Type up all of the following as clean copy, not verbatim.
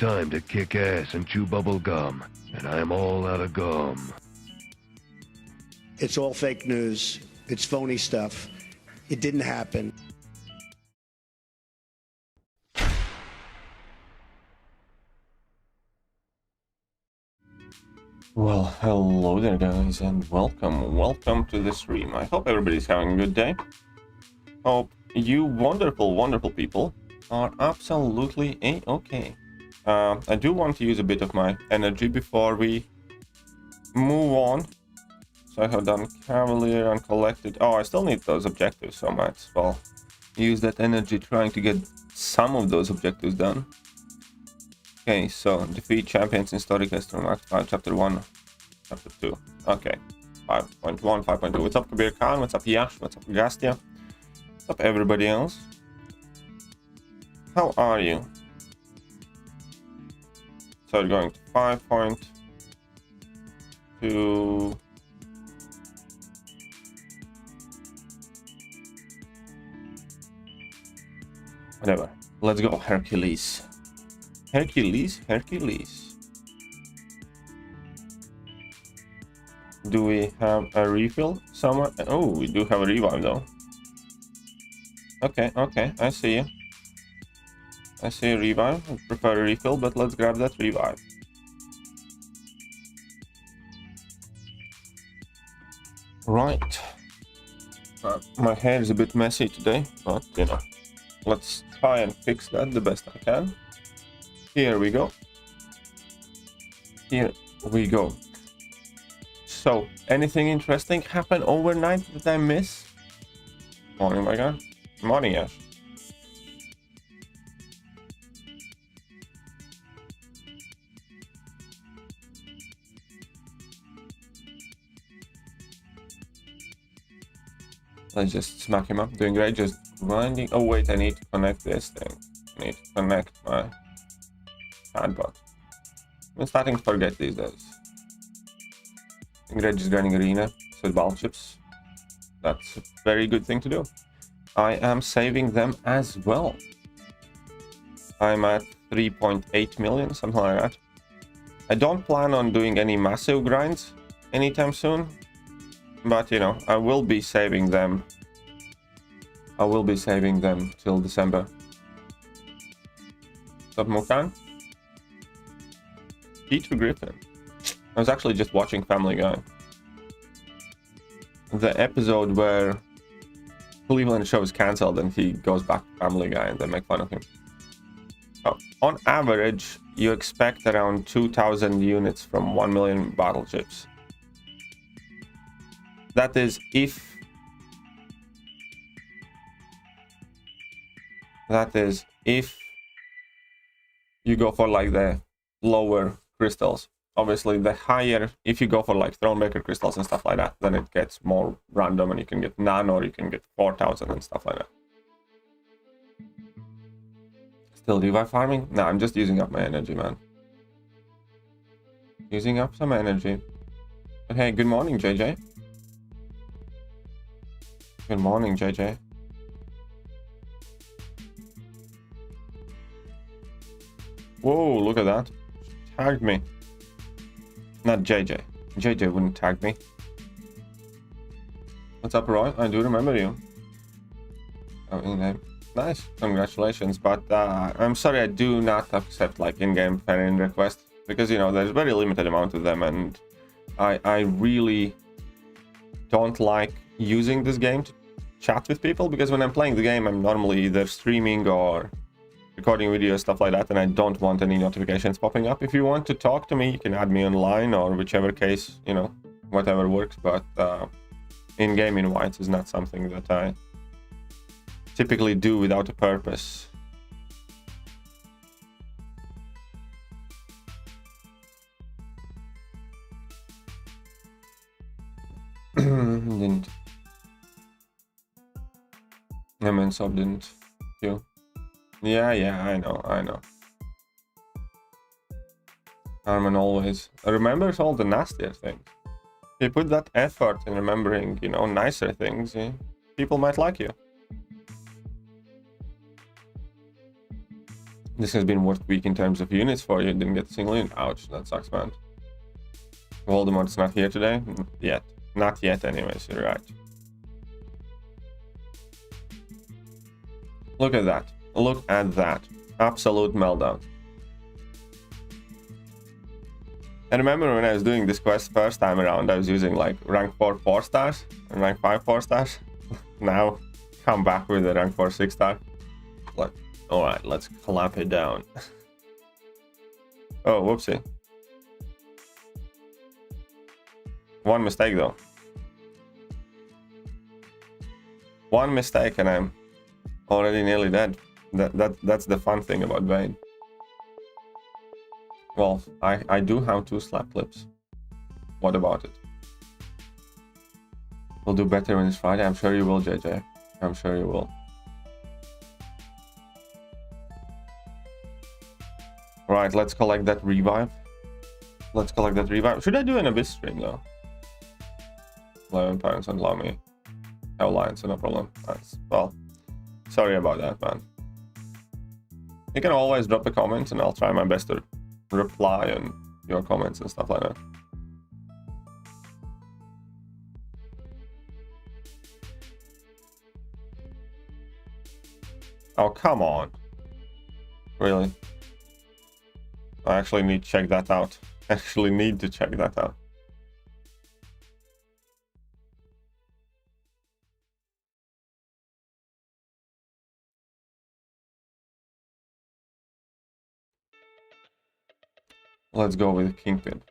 time to kick ass and chew bubble gum, and I'm all out of gum. It's all fake news. It's phony stuff. It didn't happen. Well, hello there guys, and welcome to the stream. I hope everybody's having a good day. Hope you wonderful people are absolutely a-okay. I do want to use a bit of my energy before we move on. So I have done Cavalier and collected. Oh, I still need those objectives, so I might as well use that energy trying to get some of those objectives done. Okay, so defeat champions in story quest from Act 5, Chapter 1, Chapter 2. Okay, 5.1, 5.2. What's up, Kabir Khan? What's up, Yash? What's up, Gastia? What's up, everybody else? How are you? So we're going to 5.2. Whatever. Let's go, Hercules. Hercules. Do we have a refill somewhere? Oh, we do have a revive though. Okay, I see you. I see a revive. I prefer a refill, but let's grab that revive. Right. My hair is a bit messy today, but you know, let's try and fix that the best I can. Here we go. So, anything interesting happen overnight that I miss? Morning, my guy. Morning, Ash. Let's just smack him up. Doing great. Just grinding. Oh wait, I need to connect this thing. I need to connect my handbot. I'm starting to forget these days. Great, just grinding arena. So ball chips. That's a very good thing to do. I am saving them as well. I'm at 3.8 million, something like that. I don't plan on doing any massive grinds anytime soon. But, you know, I will be saving them. Till December. What's up, Mokan? Peter Griffin. I was actually just watching Family Guy. The episode where Cleveland show is cancelled and he goes back to Family Guy and they make fun of him. Oh, on average, you expect around 2,000 units from 1 million battle chips. That is if you go for like the lower crystals. Obviously the higher, if you go for like Thronebreaker crystals and stuff like that, then it gets more random and you can get none or you can get 4,000 and stuff like that. Still revive farming? No, I'm just using up my energy, man. Using up some energy. But hey, good morning, JJ. Good morning, JJ. Whoa, look at that. Tagged me. Not JJ. JJ wouldn't tag me. What's up, Roy? I do remember you. Oh, in-game. Nice. Congratulations. But I'm sorry, I do not accept like in-game friend requests because, you know, there's very limited amount of them and I really don't like using this game to chat with people because when I'm playing the game, I'm normally either streaming or recording videos, stuff like that, and I don't want any notifications popping up. If you want to talk to me, you can add me online or whichever case, you know, whatever works, but in-game invites is not something that I typically do without a purpose. Didn't. MCOC didn't. You. Yeah, I know. Arman always remembers all the nastier things. If you put that effort in remembering, you know, nicer things, people might like you. This has been worth week in terms of units for you. Didn't get a single unit. Ouch, that sucks, man. Voldemort's not here today? Yet. Not yet, anyways, you're right. Look at that. Look at that. Absolute meltdown. I remember when I was doing this quest first time around, I was using like rank 4 4 stars and rank 5 4 stars. Now, come back with a rank 4 6 star. Like, alright, let's clamp it down. Oh, whoopsie. One mistake though. One mistake and I'm already nearly dead. That's the fun thing about Vayne. Well, I do have 2 slap clips. What about it? We'll do better when it's Friday. I'm sure you will, JJ. I'm sure you will. Right, let's collect that revive. Let's collect that revive. Should I do an Abyss stream though? 11 parents don't allow me. Have lines, so no problem. Nice. Well, sorry about that, man. You can always drop a comment and I'll try my best to reply on your comments and stuff like that. Oh, come on. Really? I actually need to check that out. I actually need to check that out. Let's go with Kingpin.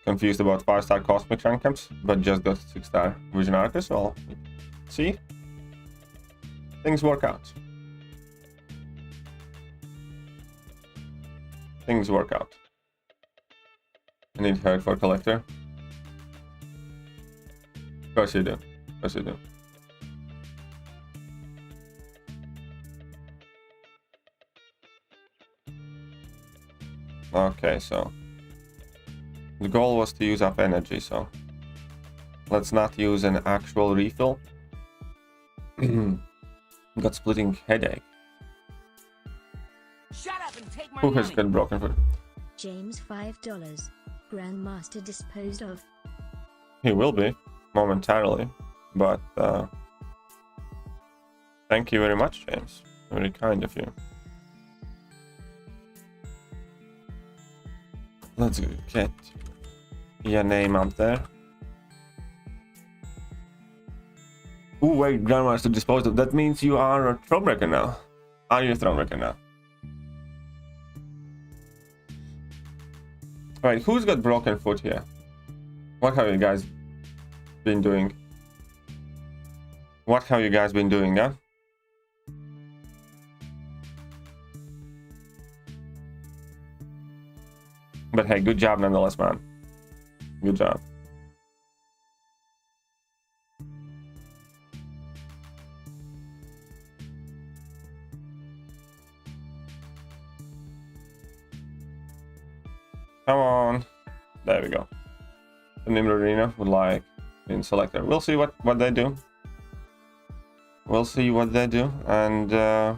Confused about 5-star Cosmic rank camps, but just got 6-star Vision Arcus. Well, see? Things work out. Things work out. I need Herd for Collector. Of course you do. Of course you do. Okay, so the goal was to use up energy, so let's not use an actual refill. Got splitting headache. Shut up and take my Who has money. got broken foot? James $5. Grandmaster disposed of. He will be momentarily, but thank you very much, James. Very kind of you. Let's get your name up there. Ooh, wait, Grandmaster disposed of. That means you are a Thronebreaker now. Are you a Thronebreaker now? Alright, who's got broken foot here? What have you guys been doing? What have you guys been doing, yeah? But hey, good job nonetheless, man. Good job. Come on. There we go. The Nimble Arena would like in selector. We'll see what they do. We'll see what they do. And how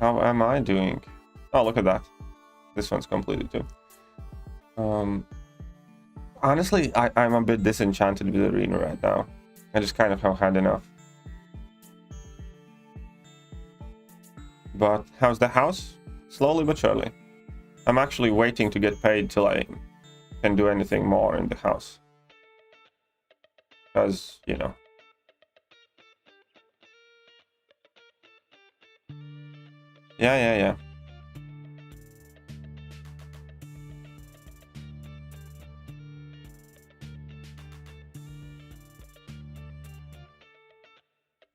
am I doing? Oh, look at that. This one's completed too. Honestly, I'm a bit disenchanted with the arena right now. I just kind of have had enough. But how's the house? Slowly but surely. I'm actually waiting to get paid till I can do anything more in the house. Because, you know. Yeah.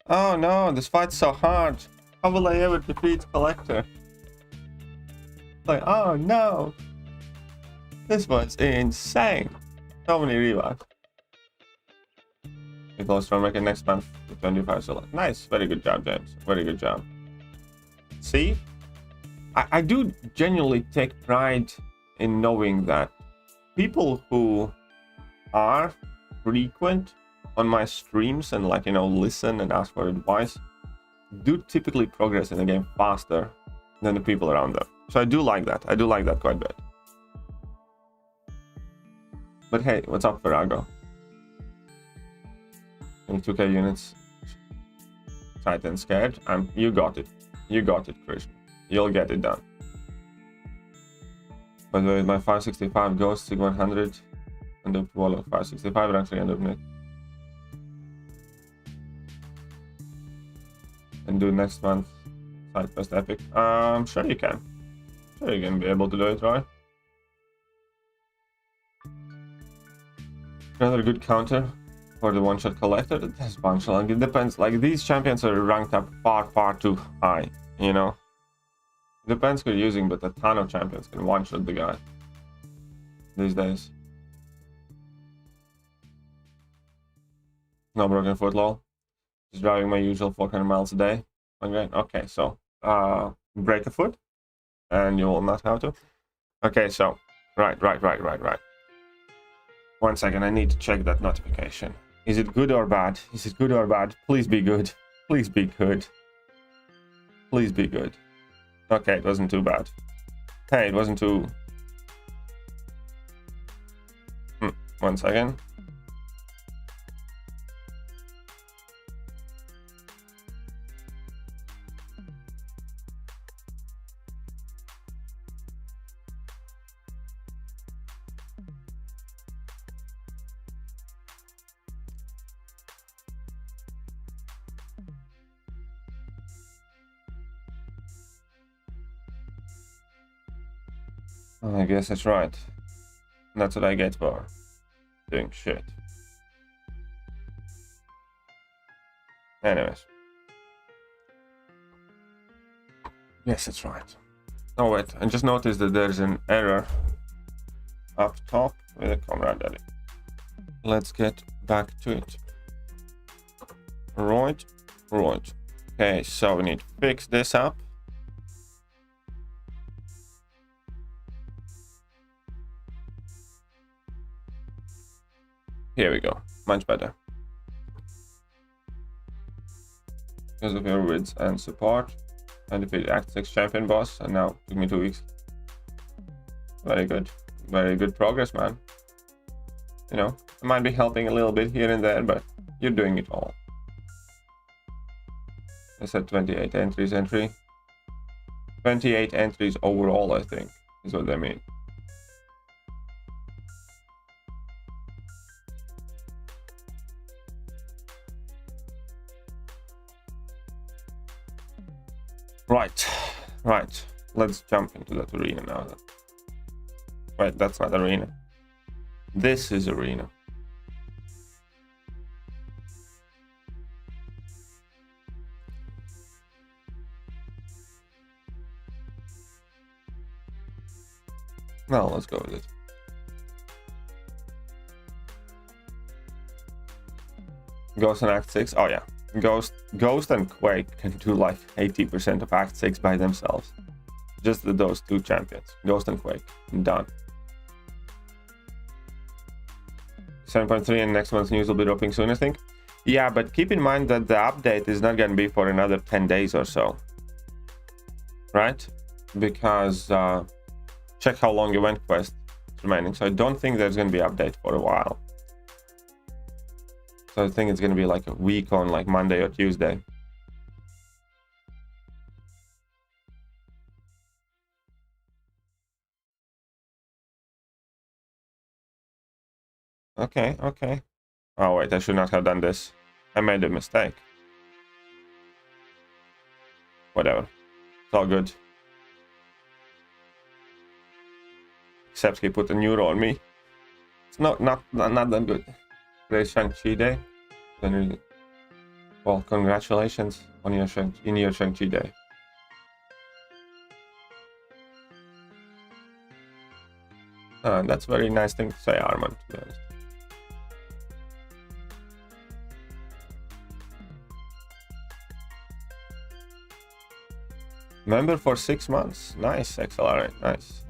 Oh no, this fight's so hard. How will I ever defeat Collector? Like, oh no. This was insane. So many revives. It goes from like next month to 25 so nice. Very good job, James. Very good job. See? I do genuinely take pride in knowing that people who are frequent on my streams and, like, you know, listen and ask for advice, do typically progress in the game faster than the people around them. So I do like that. I do like that quite a bit. But hey, what's up, Virago? 2k units. Titan scared. You got it. You got it, Krishna. You'll get it done. By the way, my 565 goes to 100 and the wall of 565 actually end up in it. And do next month side quest epic. Sure you can. Sure you can be able to do it, right? Another good counter for the one-shot collector. That's bunch. Like it depends. Like these champions are ranked up far too high. You know. It depends who you're using, but a ton of champions can one-shot the guy these days. No broken foot, lol. Just driving my usual 400 miles a day. Okay, so break a foot, and you will not have to. Okay, so right. 1 second, I need to check that notification. Is it good or bad? Is it good or bad? Please be good. Please be good. Please be good. Okay, it wasn't too bad. Hey, it wasn't too... 1 second. I guess that's right. That's what I get for doing shit. Anyways. Yes, that's right. Oh wait, I just noticed that there's an error up top with a Comrade edit. Let's get back to it. Right. Okay, so we need to fix this up. Here we go, much better. Because of your wits and support, I defeated Act 6 champion boss, and now it took me 2 weeks. Very good progress, man. You know, I might be helping a little bit here and there, but you're doing it all. I said 28 entries entry. 28 entries overall, I think, is what they mean. Right. Let's jump into that arena now. Wait, that's not arena. This is arena. Well, let's go with it. Ghost and Act 6. Oh yeah. Ghost and Quake can do like 80% of Act 6 by themselves. Just those two champions, Ghost and Quake. Done. 7.3 and next month's news will be dropping soon, I think. Yeah, but keep in mind that the update is not going to be for another 10 days or so. Right? Because check how long event quest is remaining. So I don't think there's going to be an update for a while. So I think it's going to be like a week on like Monday or Tuesday. Okay. Oh wait, I should not have done this. I made a mistake. Whatever. It's all good. Except he put a neuro on me. It's not that good. Great Shang-Chi day. Well, congratulations on your Shang-Chi day. That's a very nice thing to say, Armand, to be honest. Member for 6 months. Nice, XLR, nice.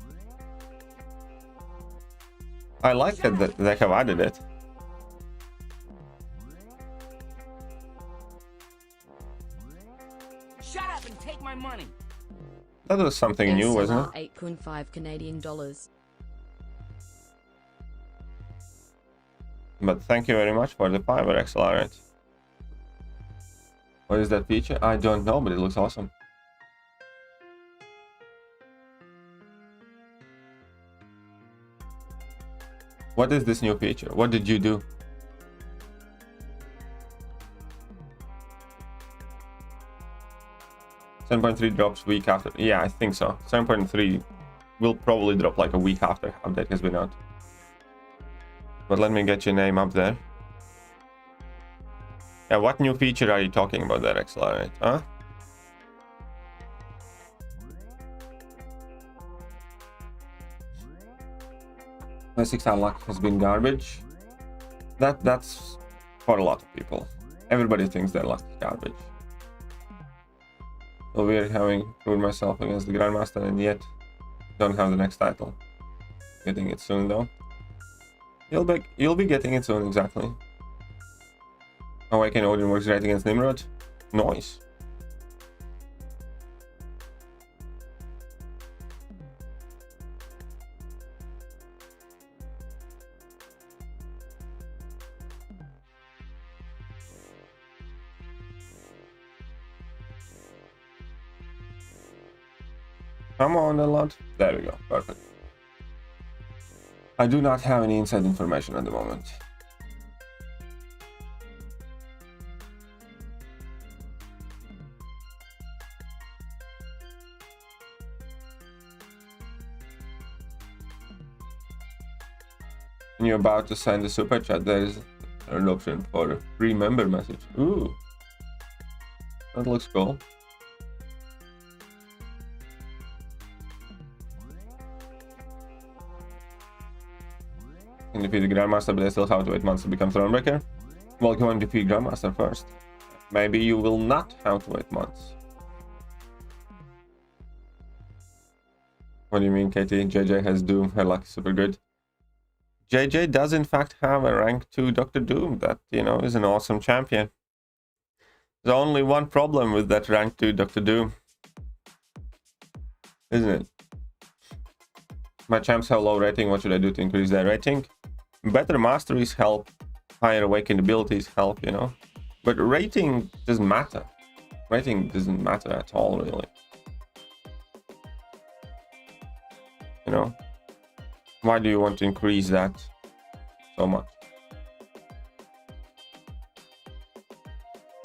I like that they have added it. Shut up and take my money. That was something new, wasn't it? 8 khun 5 Canadian dollars. But thank you very much for the fiber, Accelerate. What is that feature? I don't know, but it looks awesome. What is this new feature? What did you do? .3 drops week after. Yeah, I think so. 7.3 will probably drop like a week after update has been out. But let me get your name up there. Yeah, what new feature are you talking about there, Accelerate? Huh? My 6-star luck has been garbage. That's for a lot of people. Everybody thinks their luck is garbage. So we're having proved myself against the Grandmaster and yet don't have the next title. Getting it soon though. You'll be getting it soon, exactly. Awaken Odin works great against Nimrod. Nice. Come on, a lot. There we go. Perfect. I do not have any inside information at the moment. When you're about to send a super chat, there is an option for a free member message. Ooh, that looks cool. Can defeat the Grandmaster, but I still have to wait months to become Thronebreaker. Well, go and defeat Grandmaster first. Maybe you will not have to wait months. What do you mean, Katie? JJ has Doom. Her luck is super good. JJ does in fact have a rank 2 Dr. Doom that, you know, is an awesome champion. There's only one problem with that rank 2 Dr. Doom. Isn't it? My champs have low rating. What should I do to increase their rating? Better masteries help. Higher awakened abilities help, you know. But rating doesn't matter. Rating doesn't matter at all, really. You know? Why do you want to increase that so much?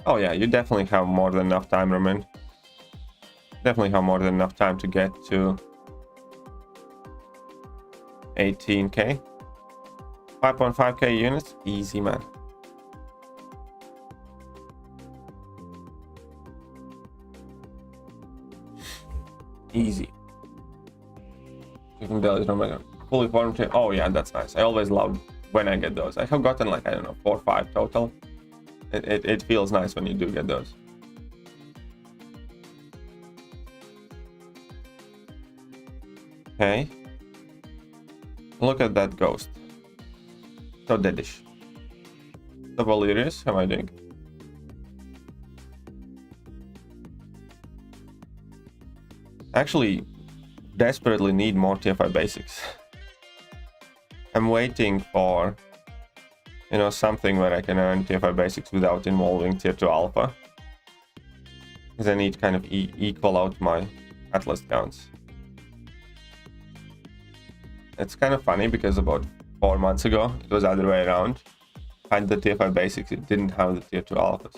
Oh yeah, you definitely have more than enough time, Roman. Definitely have more than enough time to get to 18k. 5.5k units. Easy, man. Easy. You can tell it's not fully formed. Oh yeah, that's nice. I always love when I get those. I have gotten like, I don't know, 4 or 5 total. It feels nice when you do get those. Okay. Look at that ghost. So deadish. The Valerius, how am I doing? Actually, desperately need more TFI basics. I'm waiting for, you know, something where I can earn TFI basics without involving tier 2 alpha. Because I need to kind of equal out my Atlas counts. It's kind of funny because about 4 months ago, it was the other way around. I had the tier 5 basics, it didn't have the tier 2 alphas.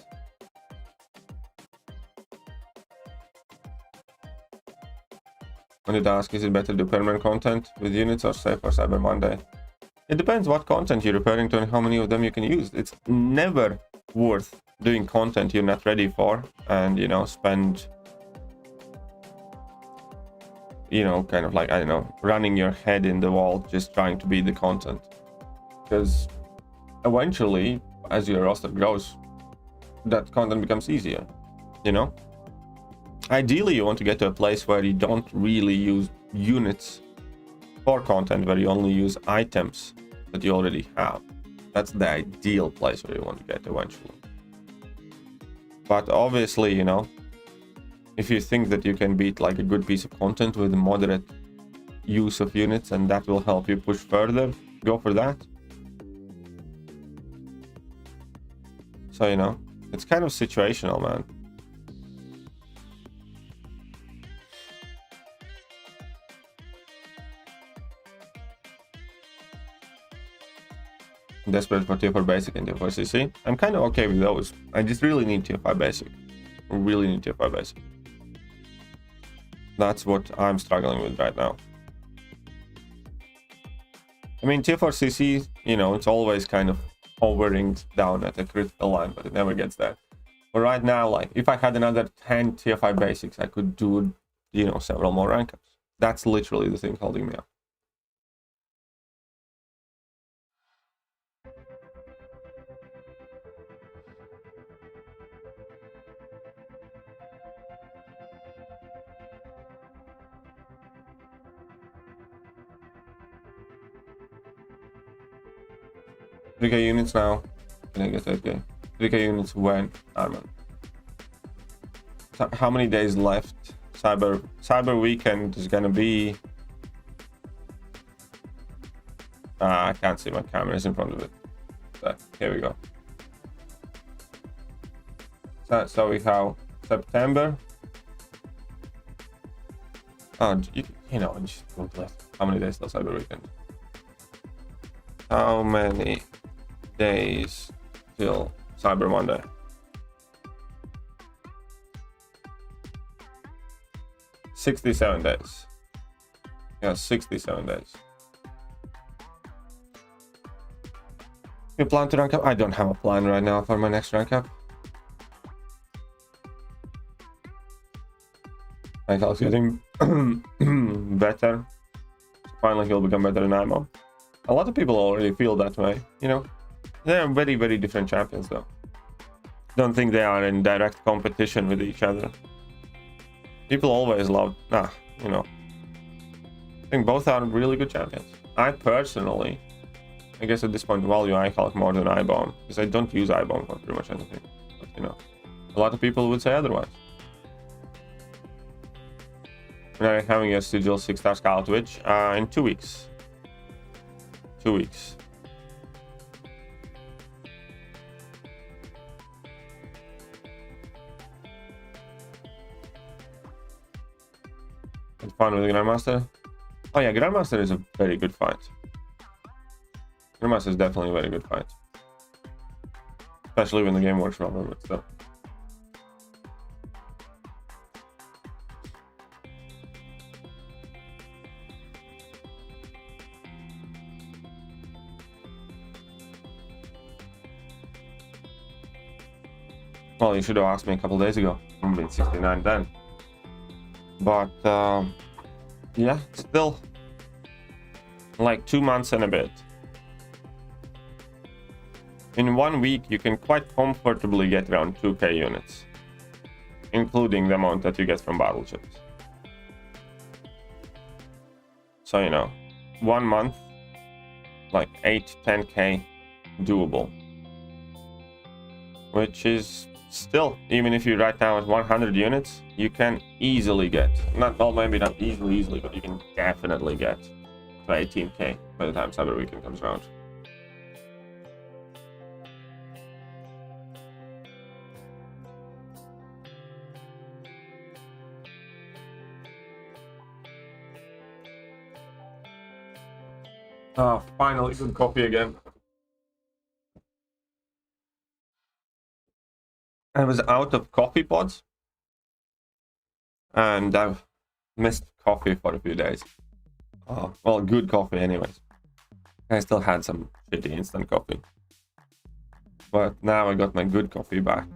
I wanted to ask, is it better to do permanent content with units or save for Cyber Monday? It depends what content you're referring to and how many of them you can use. It's never worth doing content you're not ready for and, you know, spend, you know, kind of like, I don't know, running your head in the wall just trying to beat the content. Because eventually, as your roster grows, that content becomes easier, you know? Ideally, you want to get to a place where you don't really use units for content, where you only use items that you already have. That's the ideal place where you want to get eventually. But obviously, you know, if you think that you can beat like a good piece of content with moderate use of units and that will help you push further, go for that. So, you know, it's kind of situational, man. Desperate for tier 4 basic and tier 4 CC. I'm kind of okay with those. I just really need tier 5 basic. I really need tier 5 basic. That's what I'm struggling with right now. I mean, tier 4 CC, you know, it's always kind of hovering down at a critical line, but it never gets there. But right now, like, if I had another 10 tier 5 basics, I could do, you know, several more rank ups. That's literally the thing holding me up. $3K units now. Can I get 8K? 3K units when? Armand. So how many days left? Cyber weekend is gonna be. I can't see my camera is in front of it. So, here we go. So we have September. Oh, you know, just go left. How many days till Cyber weekend? How many days till Cyber Monday? $67 days. Yeah, 67 days. You plan to rank up? I don't have a plan right now for my next rank up. My health's getting better. Finally, he'll become better than I'm on. A lot of people already feel that way, you know. They're very, very different champions, though. Don't think they are in direct competition with each other. People always love, you know. I think both are really good champions. I personally, I guess at this point, value iHulk more than iBomb, because I don't use iBomb for pretty much anything. But, you know, a lot of people would say otherwise. And I'm having a Sigil 6-star Scout Witch in 2 weeks. 2 weeks. It's fun with the Grandmaster. Oh yeah, Grandmaster is a very good fight. Grandmaster is definitely a very good fight. Especially when the game works well, but still. Well, you should have asked me a couple days ago. I'm been 69 then. But yeah, still like 2 months and a bit. In 1 week, you can quite comfortably get around 2K units, including the amount that you get from battle chips. So, you know, 1 month, like 8-10K doable. Which is still, even if you right now at 100 units, you can easily get, well, maybe not easily, but you can definitely get to 18K by the time Cyber Weekend comes around. Oh, finally good coffee again. I was out of coffee pods and I've missed coffee for a few days. Oh, well, good coffee anyways. I still had some shitty instant coffee. But now I got my good coffee back.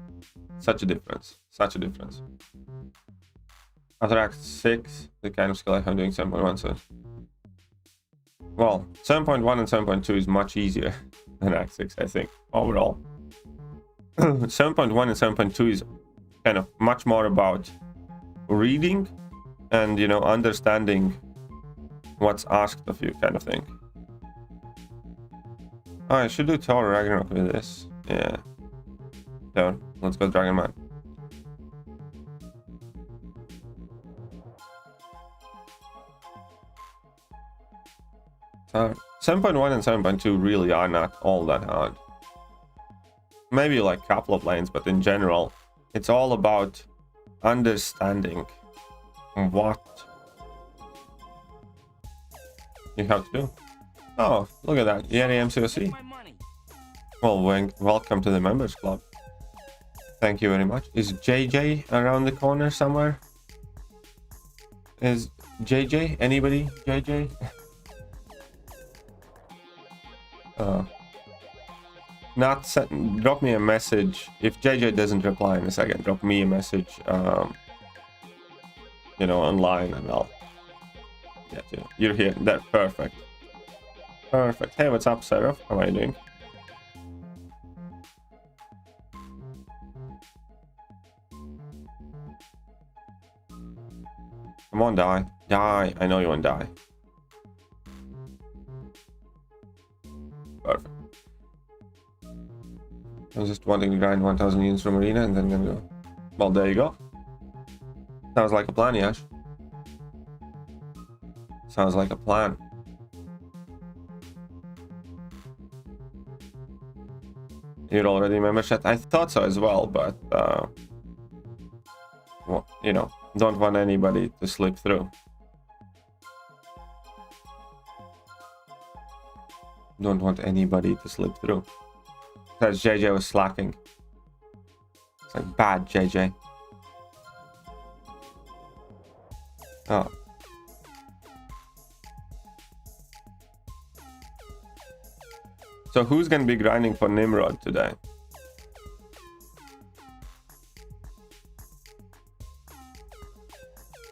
Such a difference. Such a difference. After Act 6, the kind of skill I have doing 7.1, so... Well, 7.1 and 7.2 is much easier than Act 6, I think, overall. 7.1 and 7.2 is kind of much more about reading and, you know, understanding what's asked of you, kind of thing. Oh, I should do Thor Ragnarok with this. Yeah. So, let's go Dragon Man. hard. 7.1 and 7.2 really are not all that hard. Maybe like a couple of lanes, but in general, it's all about understanding what you have to do. Oh, look at that. Yeah, the MCOC. Well, welcome to the members club. Thank you very much. Is JJ around the corner somewhere? Is JJ? Anybody? JJ? Drop me a message. If JJ doesn't reply in a second, drop me a message, you know, online, and I'll get you. You're here. That's perfect. Perfect. Hey, what's up, Seraph? How are you doing? Come on, die. Die. I know you won't die. Perfect. I was just wanting to grind 1000 units from arena and then gonna go. Well, there you go. Sounds like a plan, Yash. Sounds like a plan. You're already member chat? I thought so as well, but well, you know, don't want anybody to slip through. Don't want anybody to slip through. Because JJ was slacking. It's like bad JJ. Oh. So who's gonna be grinding for Nimrod today?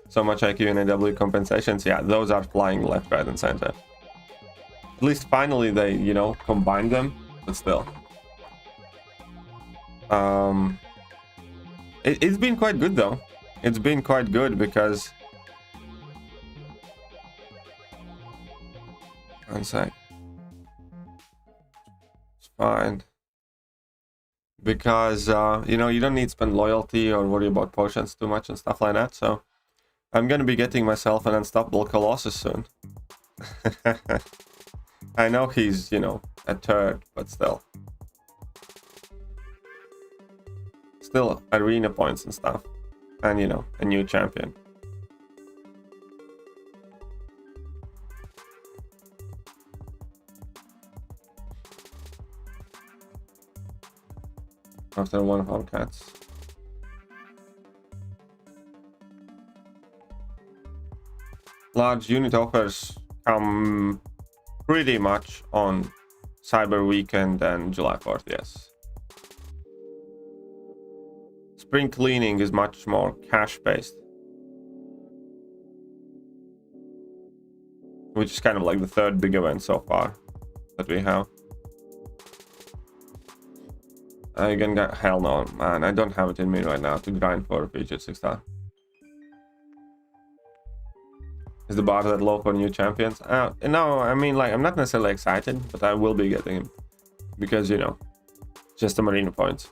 So much IQ and AW compensations. Yeah, those are flying left, right, and center. At least finally they, you know, combined them, but still. It's been quite good though. It's been quite good because... One sec. It's fine. Because, you know, you don't need to spend loyalty or worry about potions too much and stuff like that, so... I'm gonna be getting myself an unstoppable Colossus soon. I know he's, you know, a turd, but still. Still arena points and stuff. And, you know, a new champion. After one of our cats. Large unit offers come pretty much on Cyber Weekend and July 4th, yes. Spring cleaning is much more cash-based. Which is kind of like the third big event so far that we have. I can get... Hell no, man. I don't have it in me right now to grind for a featured 6-star. Is the bar that low for new champions? No, I mean, like, I'm not necessarily excited, but I will be getting him. Because, you know, just the marina points.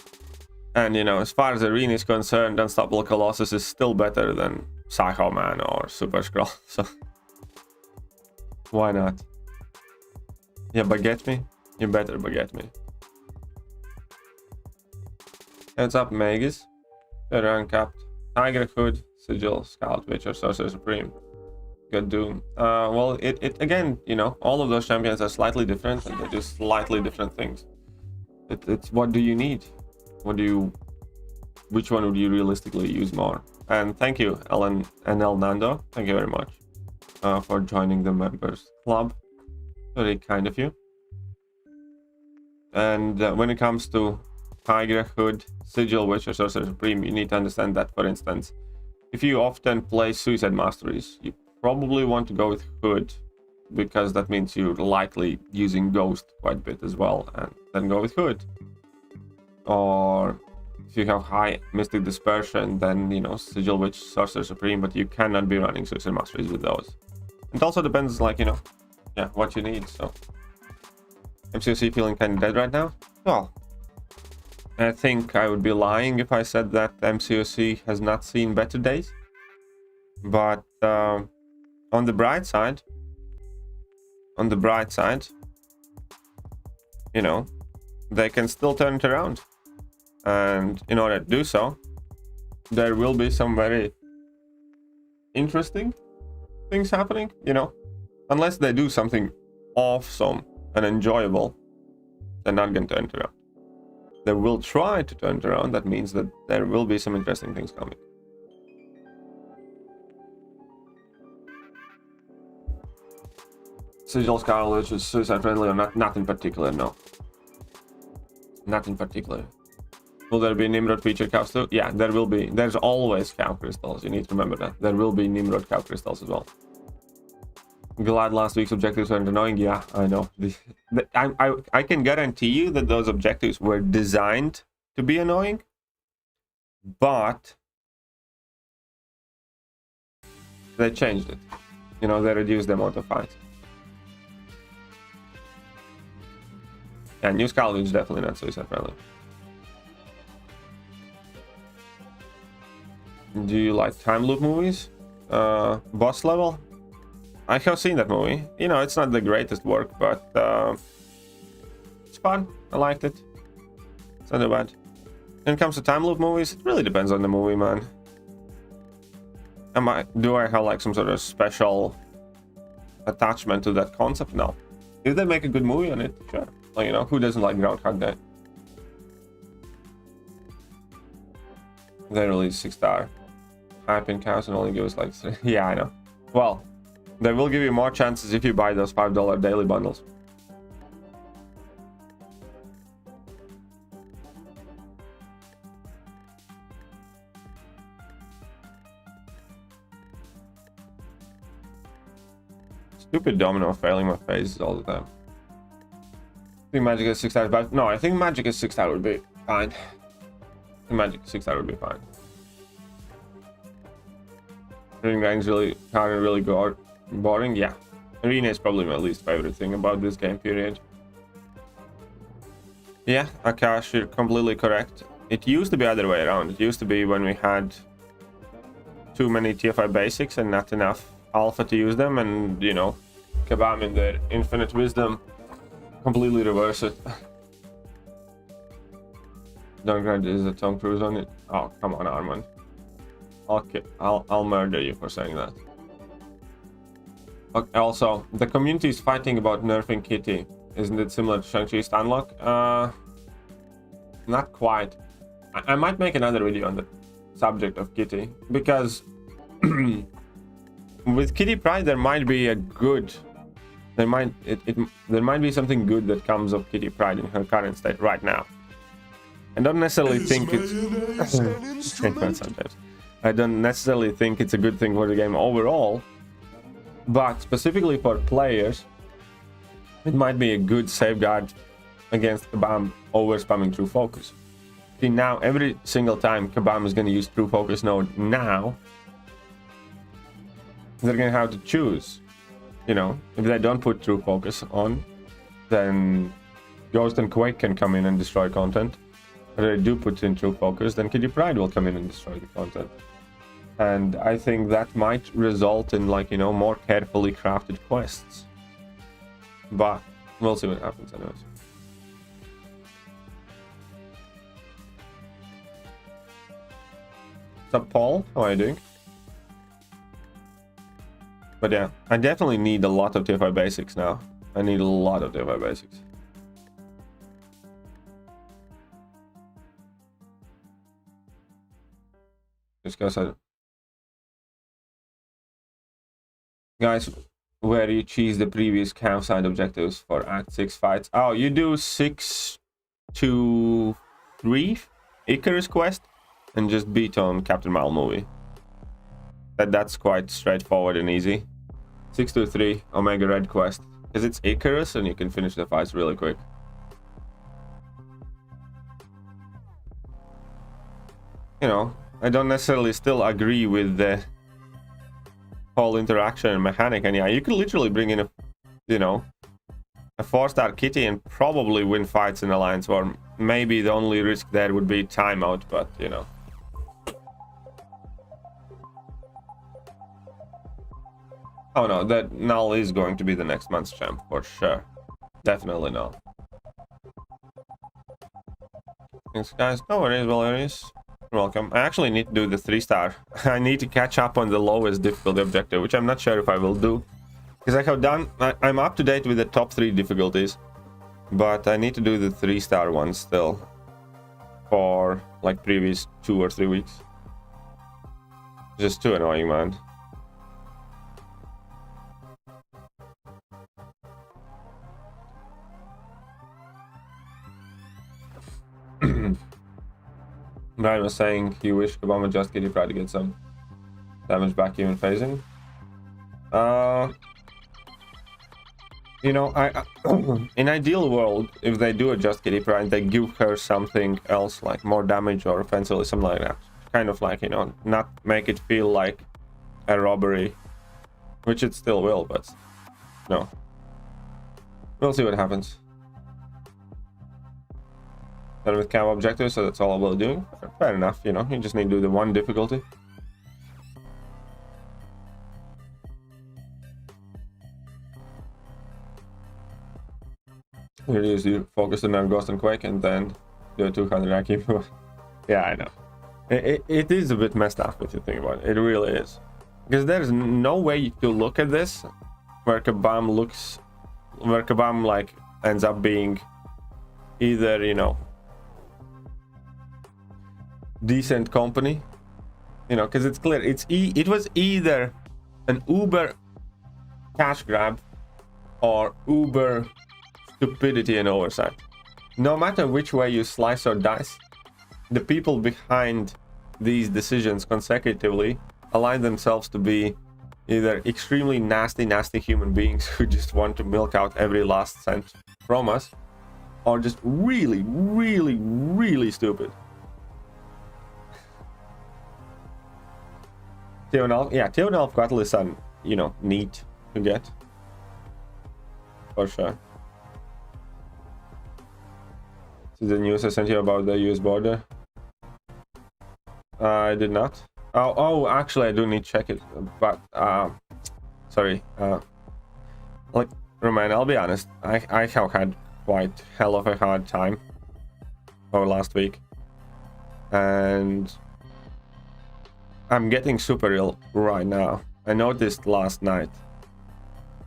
And, you know, as far as arena is concerned, Unstoppable Colossus is still better than Psycho Man or Super Scroll. So, why not? Yeah, baguette me? You better baguette me. What's up, Magus? Better uncapped. Tiger Hood, Sigil, Scout, Witcher, Sorcerer Supreme. Got Doom. Well, it again, you know, all of those champions are slightly different and they do slightly different things. It's what do you need? Which one would you realistically use more? And thank you, Ellen and El Nando. Thank you very much for joining the members club. Very kind of you. And when it comes to Tiger, Hood, Sigil, Witcher, Sorcerer Supreme, you need to understand that, for instance, if you often play Suicide Masteries, you probably want to go with Hood, because that means you're likely using Ghost quite a bit as well, and then go with Hood. Or if you have high Mystic Dispersion, then, you know, Sigil, Witch, Sorcerer Supreme, but you cannot be running Suicide Masteries with those. It also depends, like, you know, yeah, what you need, so. MCOC feeling kind of dead right now? Well, I think I would be lying if I said that MCOC has not seen better days. But, on the bright side, on the bright side, you know, they can still turn it around. And in order to do so, there will be some very interesting things happening, you know. Unless they do something awesome and enjoyable, they're not going to turn it around. They will try to turn it around. That means that there will be some interesting things coming. Sigil Scarlet is suicide friendly or not? Not in particular, no. Not in particular. Will there be Nimrod feature cows too? Yeah, there will be. There's always cow crystals. You need to remember that. There will be Nimrod cow crystals as well. Glad last week's objectives weren't annoying. Yeah, I know. I can guarantee you that those objectives were designed to be annoying, but they changed it. You know, they reduced the amount of fights. Yeah, New Scala is definitely not suicide friendly. Do you like time loop movies? Boss level? I have seen that movie. You know, it's not the greatest work, but it's fun. I liked it. It's not too bad. When it comes to time loop movies, it really depends on the movie, man. Do I have like some sort of special attachment to that concept? No. If they make a good movie on it, sure. Like, you know, who doesn't like Groundhog Day? They release 6-star. Hype in cows and only give us like 3. Yeah, I know. Well, they will give you more chances if you buy those $5 daily bundles. Stupid domino failing my faces all the time. I think Magic is 6-star, but no, I think Magic is 6-star would be fine. I think Magic 6-star would be fine. Reading ranks really hard and really boring. Yeah, Arena is probably my least favorite thing about this game period. Yeah, Akash, you're completely correct. It used to be the other way around. It used to be when we had too many TFI basics and not enough alpha to use them, and you know, Kabam in their infinite wisdom completely reverse it. Don't grant is a Tom Cruise on it. Oh, come on, Armand. I'll murder you for saying that. Okay, also, the community is fighting about nerfing Kitty. Isn't it similar to Shang-Chi's Unlock? Not quite. I might make another video on the subject of Kitty, because with Kitty Pryde there might be a good, there might be something good that comes of Kitty Pryde in her current state right now. I don't necessarily think it's sometimes. I don't necessarily think it's a good thing for the game overall, but specifically for players, it might be a good safeguard against Kabam over spamming True Focus. See, now every single time Kabam is going to use True Focus node now, they're going to have to choose. You know, if they don't put True Focus on, then Ghost and Quake can come in and destroy content. If they do put in True Focus, then Kitty Pryde will come in and destroy the content. And I think that might result in, like, you know, more carefully crafted quests. But we'll see what happens anyways. What's up, Paul? How are you doing? But yeah, I definitely need a lot of TFI basics now. I need a lot of TFI basics. Just go side. Guys, where you cheese the previous camp side objectives for Act 6 fights. Oh, you do 6 to 3 Icarus quest and just beat on Captain Marvel movie. That's quite straightforward and easy. 6 to 3 Omega Red quest, because it's Icarus and you can finish the fights really quick. You know, I don't necessarily still agree with the whole interaction and mechanic, and yeah, you could literally bring in a, you know, a 4-star Kitty and probably win fights in Alliance, or maybe the only risk there would be timeout, but you know. Oh no, that Null is going to be the next month's champ, for sure. Definitely Null. Thanks guys, no worries, Valerius. You're welcome. I actually need to do the 3-star. I need to catch up on the lowest difficulty objective, which I'm not sure if I will do. Because I have done, I'm up to date with the top 3 difficulties. But I need to do the 3-star one still. For like previous 2 or 3 weeks. Just too annoying, man. Brian was saying he wished Obama just get tried to get some damage back even phasing. You know, I in ideal world, if they do a just Kitty Pride, they give her something else, like more damage or offensive or something like that. Kind of like, you know, not make it feel like a robbery, which it still will, but no. We'll see what happens. Done with camp objectives, so that's all I will do. Fair enough, you know, you just need to do the 1 difficulty. You focus on Ghost and Quake and then do a 200 IQ. Yeah, I know. It is a bit messed up if you think about it. It really is. Because there's no way to look at this where Kabam like ends up being either, you know, decent company, you know, because it's clear it was either an uber cash grab or uber stupidity and oversight. No matter which way you slice or dice, the people behind these decisions consecutively align themselves to be either extremely nasty human beings who just want to milk out every last cent from us, or just really stupid. Theonelf Quattle is you know, neat to get. For sure. See the news I sent you about the US border? I did not. Oh, actually I do need to check it, but sorry. Like, Roman, I'll be honest, I have had quite hell of a hard time over last week, and I'm getting super ill right now. I noticed last night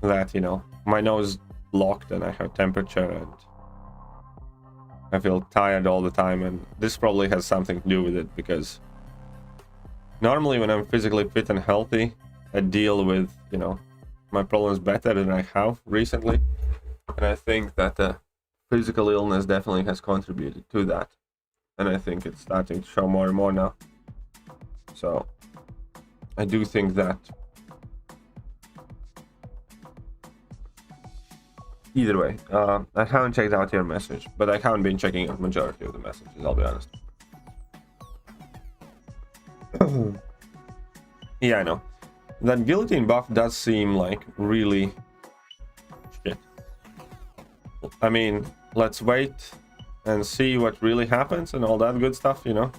that, you know, my nose blocked and I have temperature and I feel tired all the time, and this probably has something to do with it, because normally when I'm physically fit and healthy, I deal with, you know, my problems better than I have recently, and I think that the physical illness definitely has contributed to that, and I think it's starting to show more and more now. So I do think that either way, I haven't checked out your message, but I haven't been checking out majority of the messages, I'll be honest. Yeah, I know. That guillotine buff does seem like really shit. I mean, let's wait and see what really happens and all that good stuff, you know.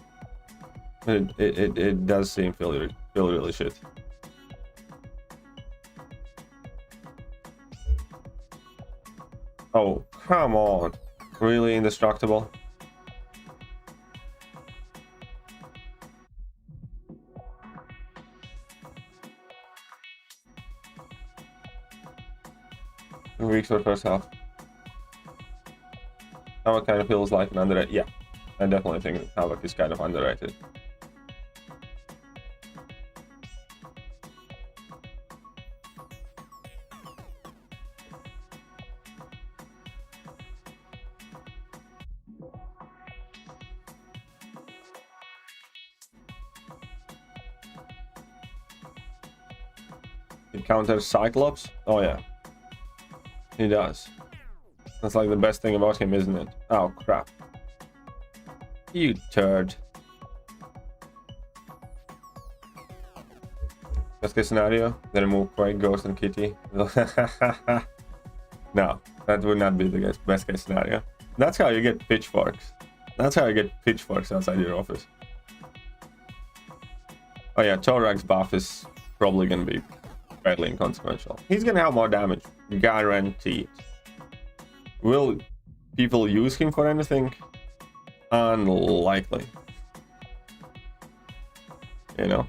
It does seem feel really shit. Oh, come on. Really indestructible? Weeks for first half. Havoc kind of feels like an underrated. Yeah, I definitely think Havoc is kind of underrated. It counters Cyclops? Oh yeah. He does. That's like the best thing about him, isn't it? Oh crap. You turd. Best case scenario, then remove Quake, Ghost and Kitty. No, that would not be the best case scenario. That's how you get pitchforks. That's how you get pitchforks outside your office. Oh yeah, Torag's buff is probably gonna be fairly inconsequential. He's gonna have more damage, guaranteed. Will people use him for anything? Unlikely. You know?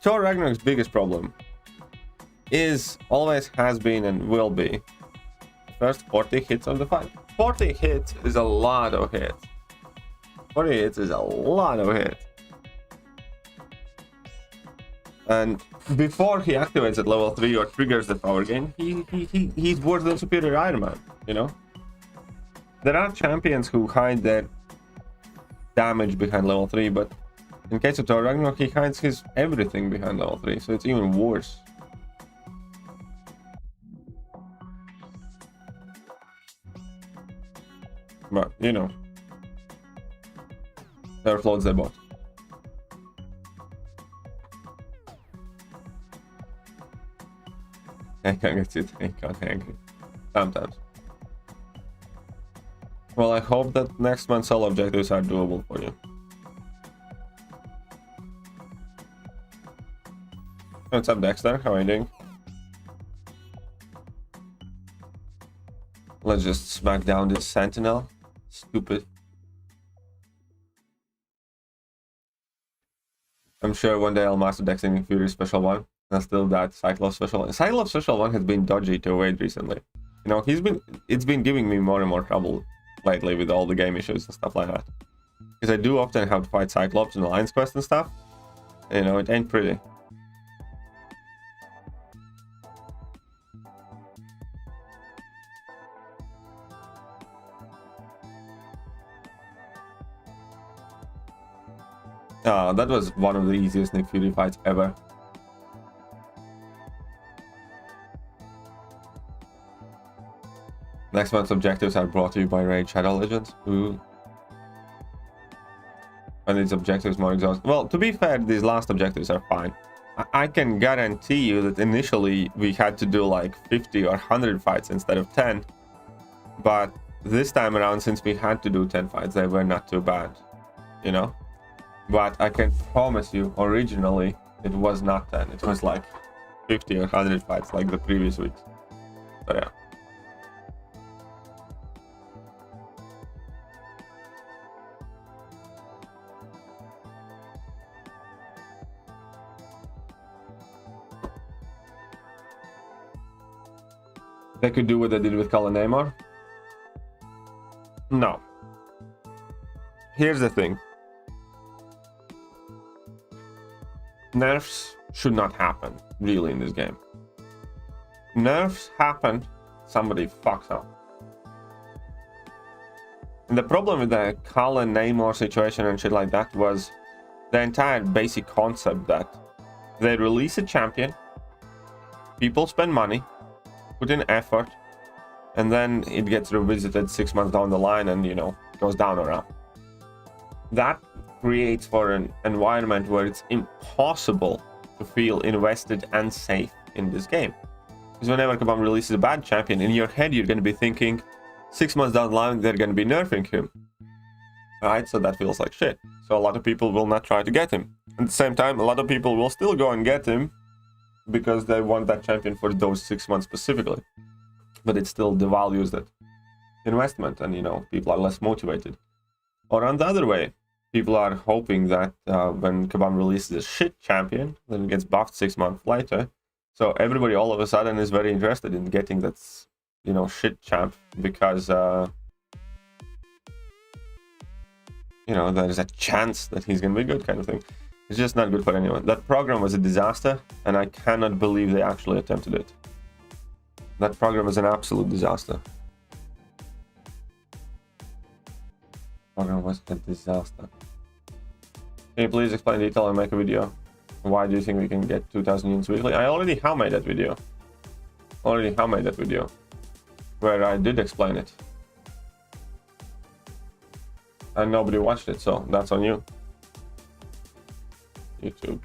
Thor Ragnarok's biggest problem is, always has been and will be, first 40 hits of the fight. 40 hits is a lot of hits. 40 hits is a lot of hits. And before he activates at level 3 or triggers the power gain, he's worse than Superior Iron Man, you know? There are champions who hide their damage behind level 3, but in case of Thor Ragnarok, he hides his everything behind level 3, so it's even worse. But, you know, there floats their bot. I can't get it. I can't angry. Sometimes. Well, I hope that next month's solo objectives are doable for you. What's up, Dexter? How are you doing? Let's just smack down this Sentinel. Stupid. I'm sure one day I'll master Dexing Fury Special 1. And still that Cyclops Special 1. Cyclops Special 1 has been dodgy to evade recently. You know, it's been giving me more and more trouble lately with all the game issues and stuff like that. Because I do often have to fight Cyclops in Alliance Quest and stuff. You know, it ain't pretty. That was one of the easiest Nick Fury fights ever. Next month's objectives are brought to you by Raid Shadow Legends. Ooh. And these objectives more exhausting. Well, to be fair, these last objectives are fine. I can guarantee you that initially we had to do like 50 or 100 fights instead of 10. But this time around, since we had to do 10 fights, they were not too bad. You know? But I can promise you, originally, it was not 10. It was like 50 or 100 fights like the previous weeks. So yeah. They could do what they did with Colin Namor? No. Here's the thing. Nerfs should not happen, really, in this game. Nerfs happen, somebody fucks up. And the problem with the Colin Namor situation and shit like that was the entire basic concept that they release a champion, people spend money, put in effort, and then it gets revisited 6 months down the line and, you know, goes down around. That creates for an environment where it's impossible to feel invested and safe in this game. Because whenever Kabam releases a bad champion, in your head you're going to be thinking 6 months down the line they're going to be nerfing him. Right? So that feels like shit. So a lot of people will not try to get him. At the same time, a lot of people will still go and get him because they want that champion for those 6 months specifically. But it still devalues that investment and, you know, people are less motivated. Or on the other way, people are hoping that when Kabam releases a shit champion, then it gets buffed 6 months later. So everybody all of a sudden is very interested in getting that, you know, shit champ because, you know, there's a chance that he's going to be good kind of thing. It's just not good for anyone. That program was a disaster, and I cannot believe they actually attempted it. That program was an absolute disaster. Program was a disaster. Can you please explain in detail and make a video? Why do you think we can get 2,000 units weekly? I already have made that video. Where I did explain it. And nobody watched it, so that's on you. YouTube.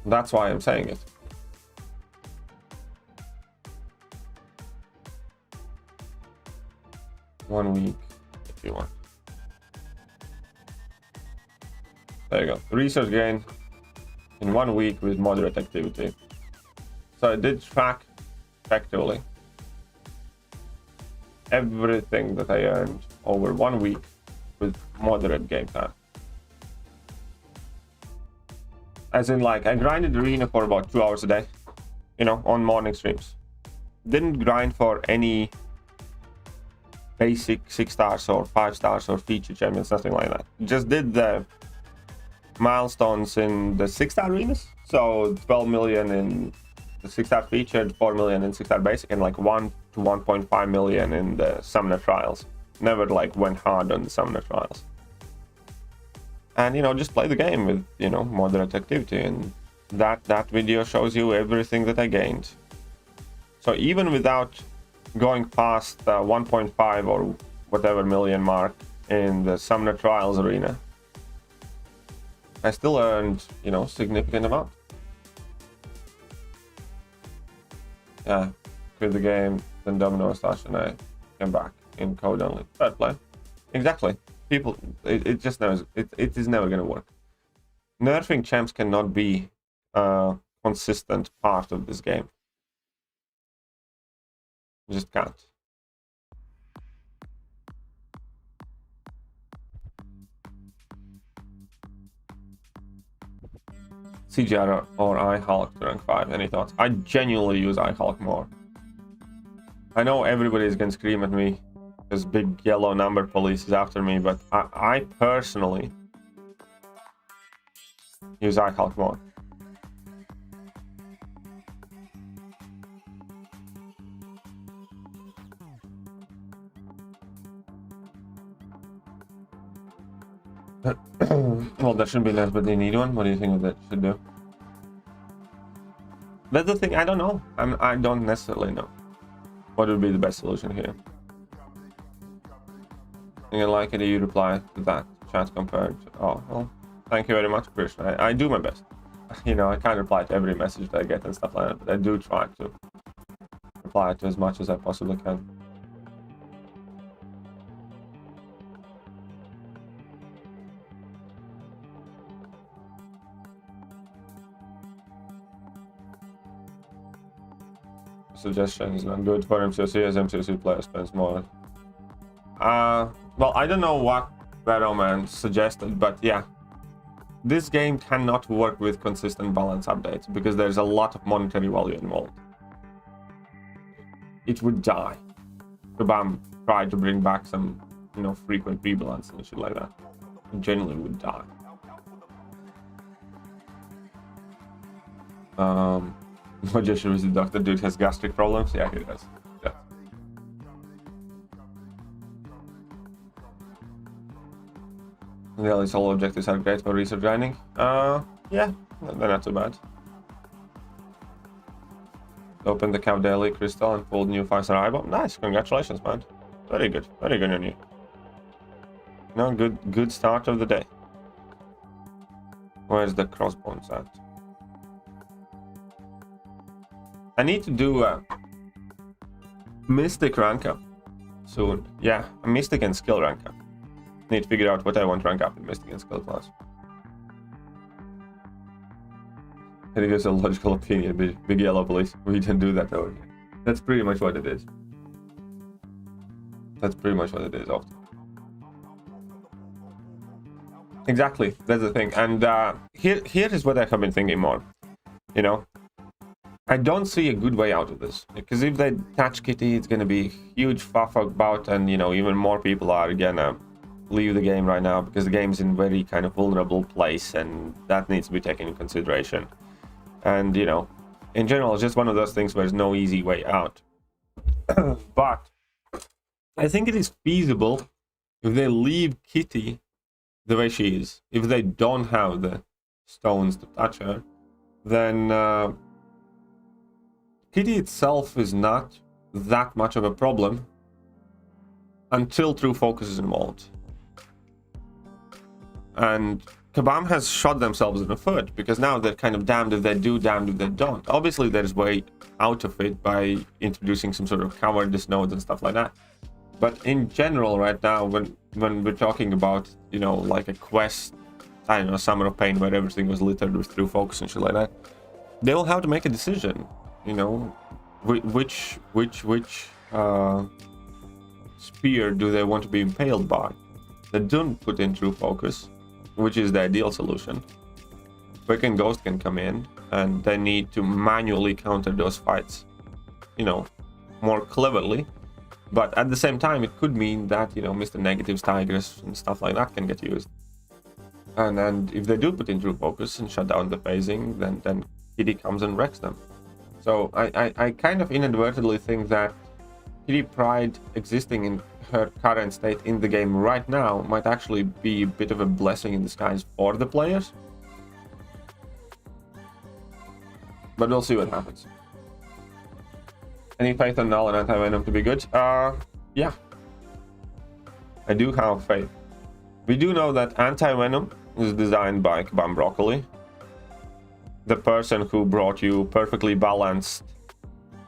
That's why I'm saying it. One week, if you want. There you go. Research gain in 1 week with moderate activity. So I did track effectively everything that I earned over 1 week with moderate game time. As in, like, I grinded arena for about 2 hours a day, you know, on morning streams. Didn't grind for any basic 6 stars or 5 stars or feature champions, nothing like that. Just did the milestones in the 6-star arenas. So 12 million in the 6-star featured, 4 million in 6-star basic, and like 1 to 1.5 million in the summoner trials. Never like went hard on the summoner trials. And, you know, just play the game with, you know, moderate activity, and that video shows you everything that I gained. So even without going past 1.5 or whatever million mark in the summoner trials arena, I still earned, you know, significant amount. Yeah, quit the game, then Domino Stash, and I came back in code only. Fair play. Exactly. People, it just knows, it is never going to work. Nerfing champs cannot be a consistent part of this game. You just can't. CGR or iHulk to rank 5, any thoughts? I genuinely use iHulk more. I know everybody's gonna scream at me because big yellow number police is after me, but I personally use iHulk more. Well, that shouldn't be less, but they need one. What do you think that should do? That's the thing. I don't know. I don't necessarily know what would be the best solution here. You like it? You reply to that chat compared. Oh well, thank you very much, Krishna. I do my best. You know, I can't reply to every message that I get and stuff like that, but I do try to reply to as much as I possibly can. Suggestion is not good for MCOC as MCOC player spends more. Well, I don't know what Veroman suggested, but yeah, this game cannot work with consistent balance updates because there's a lot of monetary value involved. It would die. Kabam tried to bring back some, you know, frequent rebalance and shit like that. It genuinely would die. What issue is the doctor? Dude has gastric problems? Yeah, he does. Yeah. The all objectives are great for research grinding. Yeah, they're not too bad. Opened the Cap Daily Crystal and pulled new 5-star eyeball. Nice, congratulations, man. Very good on you. No, good start of the day. Where's the crossbones at? I need to do a Mystic rank up soon. Yeah, a Mystic and skill rank up. Need to figure out what I want to rank up in Mystic and skill class. I think it's a logical opinion, big yellow police. We didn't do that over here. That's pretty much what it is. That's pretty much what it is often. Exactly, that's the thing. And here is what I have been thinking more. You know, I don't see a good way out of this, because if they touch Kitty, it's gonna be a huge fuff about, and you know, even more people are gonna leave the game right now because the game's in very kind of vulnerable place, and that needs to be taken into consideration. And you know, in general, it's just one of those things where there's no easy way out. But I think it is feasible if they leave Kitty the way she is. If they don't have the stones to touch her, then Kitty itself is not that much of a problem until True Focus is involved. And Kabam has shot themselves in the foot, because now they're kind of damned if they do, damned if they don't. Obviously, there's way out of it by introducing some sort of cowardice nodes and stuff like that. But in general, right now, when we're talking about, you know, like a quest I don't know, Summer of Pain, where everything was littered with true focus and shit like that, they will have to make a decision, you know, which spear do they want to be impaled by. They don't put in true focus, which is the ideal solution. Quick and Ghost can come in, and they need to manually counter those fights, you know, more cleverly. But at the same time, it could mean that, you know, Mr. Negative's Tigers and stuff like that can get used. And if they do put in true focus and shut down the phasing, then Kitty comes and wrecks them. So I kind of inadvertently think that Kitty Pryde existing in her current state in the game right now might actually be a bit of a blessing in disguise for the players. But we'll see what happens. Any faith on Null and Anti-Venom to be good? Yeah. I do have faith. We do know that Anti-Venom is designed by Kabam Broccoli, the person who brought you perfectly balanced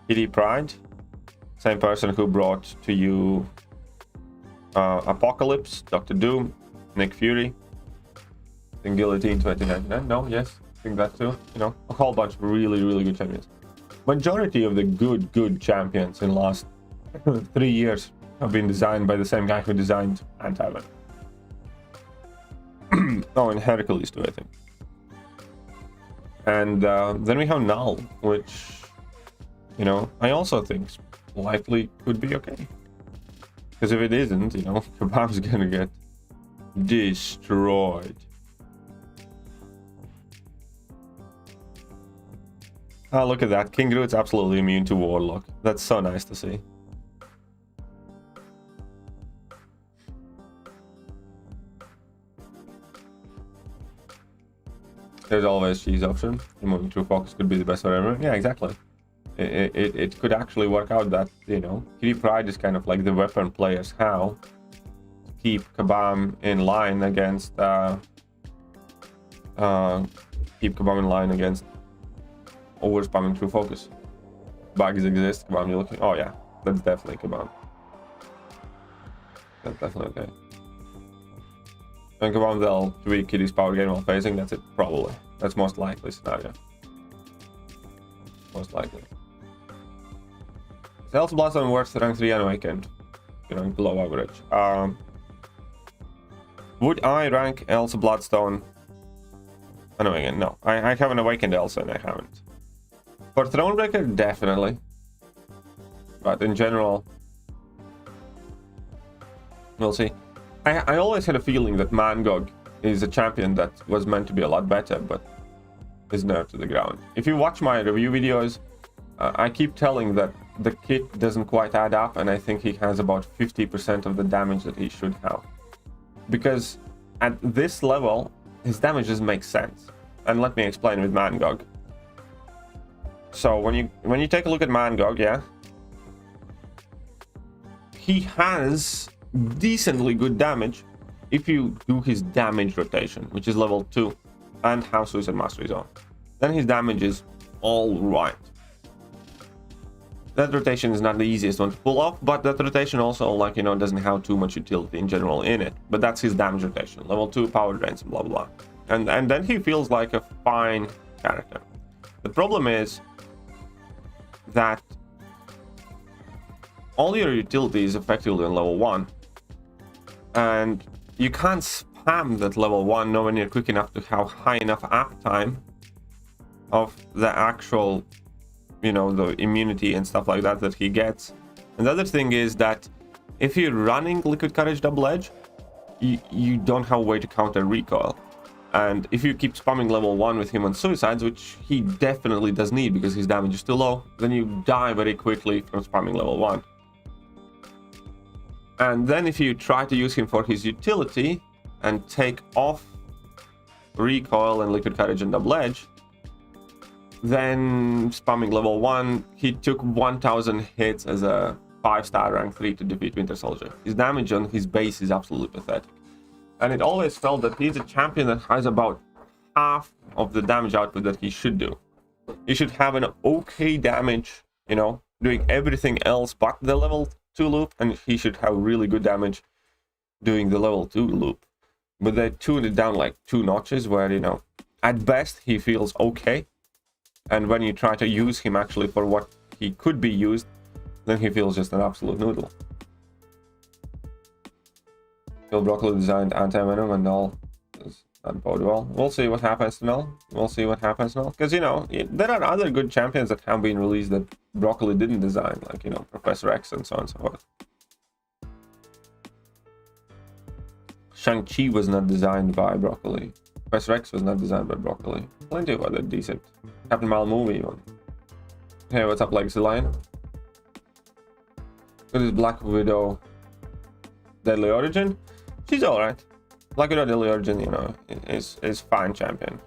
Kitty Pryde, same person who brought to you Apocalypse, Dr. Doom, Nick Fury, and Guillotine 2099. No, yes, I think that too. You know, a whole bunch of really good champions. Majority of the good champions in the last 3 years have been designed by the same guy who designed Anti-Venom. Oh, and Hercules too, I think. And then we have Null, which, you know, I also think likely could be okay. Because if it isn't, you know, Kabam's gonna get destroyed. Oh, look at that. King Groot's absolutely immune to Warlock. That's so nice to see. There's always cheese option. Moving through focus could be the best for everyone. Yeah, exactly. It could actually work out that, you know, Kitty Pryde is kind of like the weapon players how to keep Kabam in line against over spamming through focus. Bugs exist. Kabam, you're looking. Oh yeah, that's definitely Kabam. That's definitely okay. And Kabam, they'll tweak Kitty's power gain while phasing. That's it, probably. That's most likely scenario. Most likely. Chels Bloodstone worth rank 3 unawakened. You know, below average. Would I rank Elsa Bloodstone unawakened? No. I haven't awakened Elsa and I haven't. For Thronebreaker, definitely. But in general, we'll see. I always had a feeling that Mangog is a champion that was meant to be a lot better, but is nerfed to the ground. If you watch my review videos, I keep telling that the kit doesn't quite add up, and I think he has about 50% of the damage that he should have. Because at this level, his damage doesn't make sense. And let me explain with Mangog. So when you take a look at Mangog, yeah, he has decently good damage if you do his damage rotation, which is level 2, and have Suicide Mastery on. Then his damage is all right. That rotation is not the easiest one to pull off, but that rotation also, like, you know, doesn't have too much utility in general in it. But that's his damage rotation, level 2 power drains, blah blah blah. And then he feels like a fine character. The problem is that all your utility is effectively on level 1, and you can't spam that level 1 nowhere near quick enough to have high enough uptime of the actual, you know, the immunity and stuff like that that he gets. And the other thing is that if you're running Liquid Courage Double Edge, you don't have a way to counter recoil. And if you keep spamming level 1 with him on suicides, which he definitely does need because his damage is too low, then you die very quickly from spamming level 1. And then if you try to use him for his utility and take off recoil and Liquid Courage and Double Edge, then spamming level 1, he took 1000 hits as a 5-star rank 3 to defeat Winter Soldier. His damage on his base is absolutely pathetic. And it always felt that he's a champion that has about half of the damage output that he should do. He should have an okay damage, you know, doing everything else but the level 2 loop, and he should have really good damage doing the level 2 loop. but they tuned it down like 2 notches where, you know, at best he feels okay, and when you try to use him actually for what he could be used, then he feels just an absolute noodle. Phil Broccoli designed anti-venom and all does not bode well. We'll see what happens to Null. We'll see what happens to Null. Because, you know, there are other good champions that have been released that Broccoli didn't design, like, you know, Professor X and so on and so forth. Shang-Chi was not designed by Broccoli. Professor X was not designed by Broccoli. Plenty of other decent. Captain Marvel movie even. Hey, what's up, Legacy Lion? What is Black Widow Deadly Origin? She's alright. Black Widow Deadly Origin, you know, is fine champion.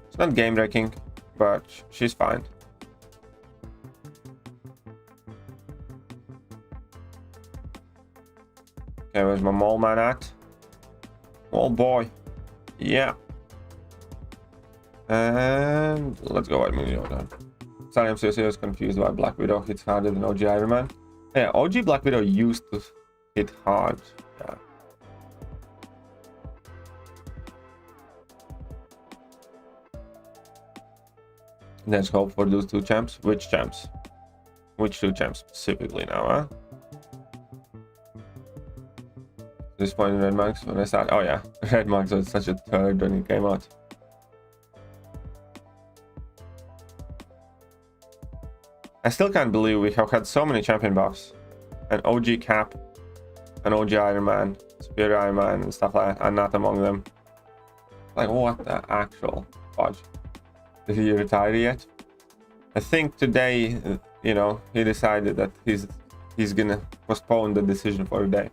It's not game breaking, but she's fine. Okay, where's my mole man at? Oh boy. Yeah. And let's go White Moon then. Sorry, MCOC is confused why Black Widow hits harder than OG Iron Man. Yeah, OG Black Widow used to hit hard. Yeah. There's hope for those 2 champs. Which champs? Which 2 champs specifically now, huh? Disappointed Red Mugs when I started. Oh yeah, Red Mugs was such a turd when it came out. I still can't believe we have had so many champion buffs. An OG Cap, an OG Iron Man, Superior Iron Man and stuff like that, and not among them. Like, what the actual fudge? Did he retire yet? I think today, you know, he decided that he's gonna postpone the decision for a day.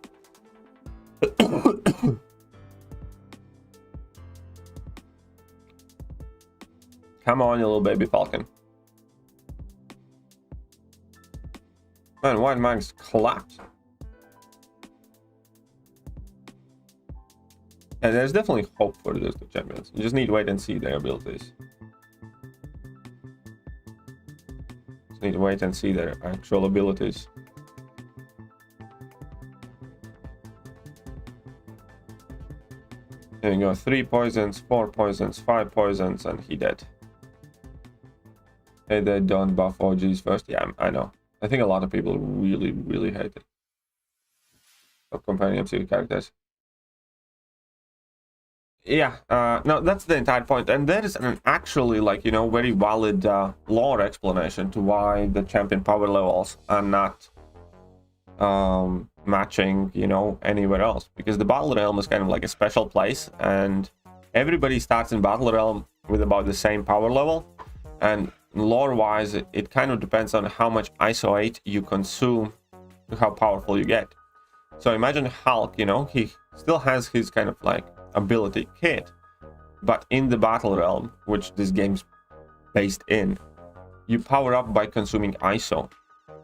Come on, you little baby falcon. Man, White Mags collapsed. And there's definitely hope for those 2 champions. You just need to wait and see their abilities. Just need to wait and see their actual abilities. There you go, 3 poisons, 4 poisons, 5 poisons, and he dead. Hey, they don't buff OGs first. Yeah, I know. I think a lot of people really, really hate it. Stop comparing MCU characters. Yeah, no, that's the entire point. And there is an actually, like, you know, very valid lore explanation to why the champion power levels are not matching, you know, anywhere else. Because the Battle Realm is kind of like a special place, and everybody starts in Battle Realm with about the same power level. And lore-wise, it kind of depends on how much ISO 8 you consume to how powerful you get. So imagine Hulk, you know, he still has his kind of like ability kit, but in the Battle Realm, which this game's based in, you power up by consuming ISO.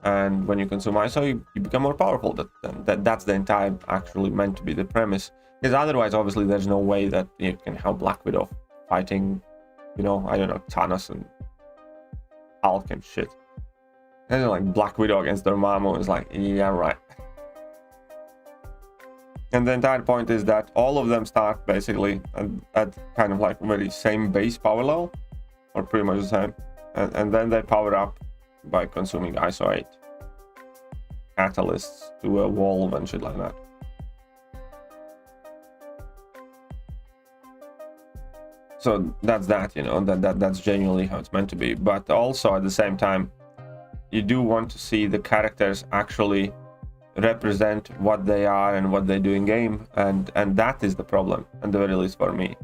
And when you consume ISO, you become more powerful. That's the entire actually meant to be the premise. Because otherwise, obviously, there's no way that you can have Black Widow fighting, you know, I don't know, Thanos and Hulk and shit. And then, like, Black Widow against Dormammu is like, yeah, right. And the entire point is that all of them start basically at kind of like very same base power level, or pretty much the same. And then they power up by consuming ISO 8. Catalysts to evolve and shit like that. So that's that, you know, that's genuinely how it's meant to be. But also at the same time, you do want to see the characters actually represent what they are and what they do in game, and that is the problem, at the very least for me.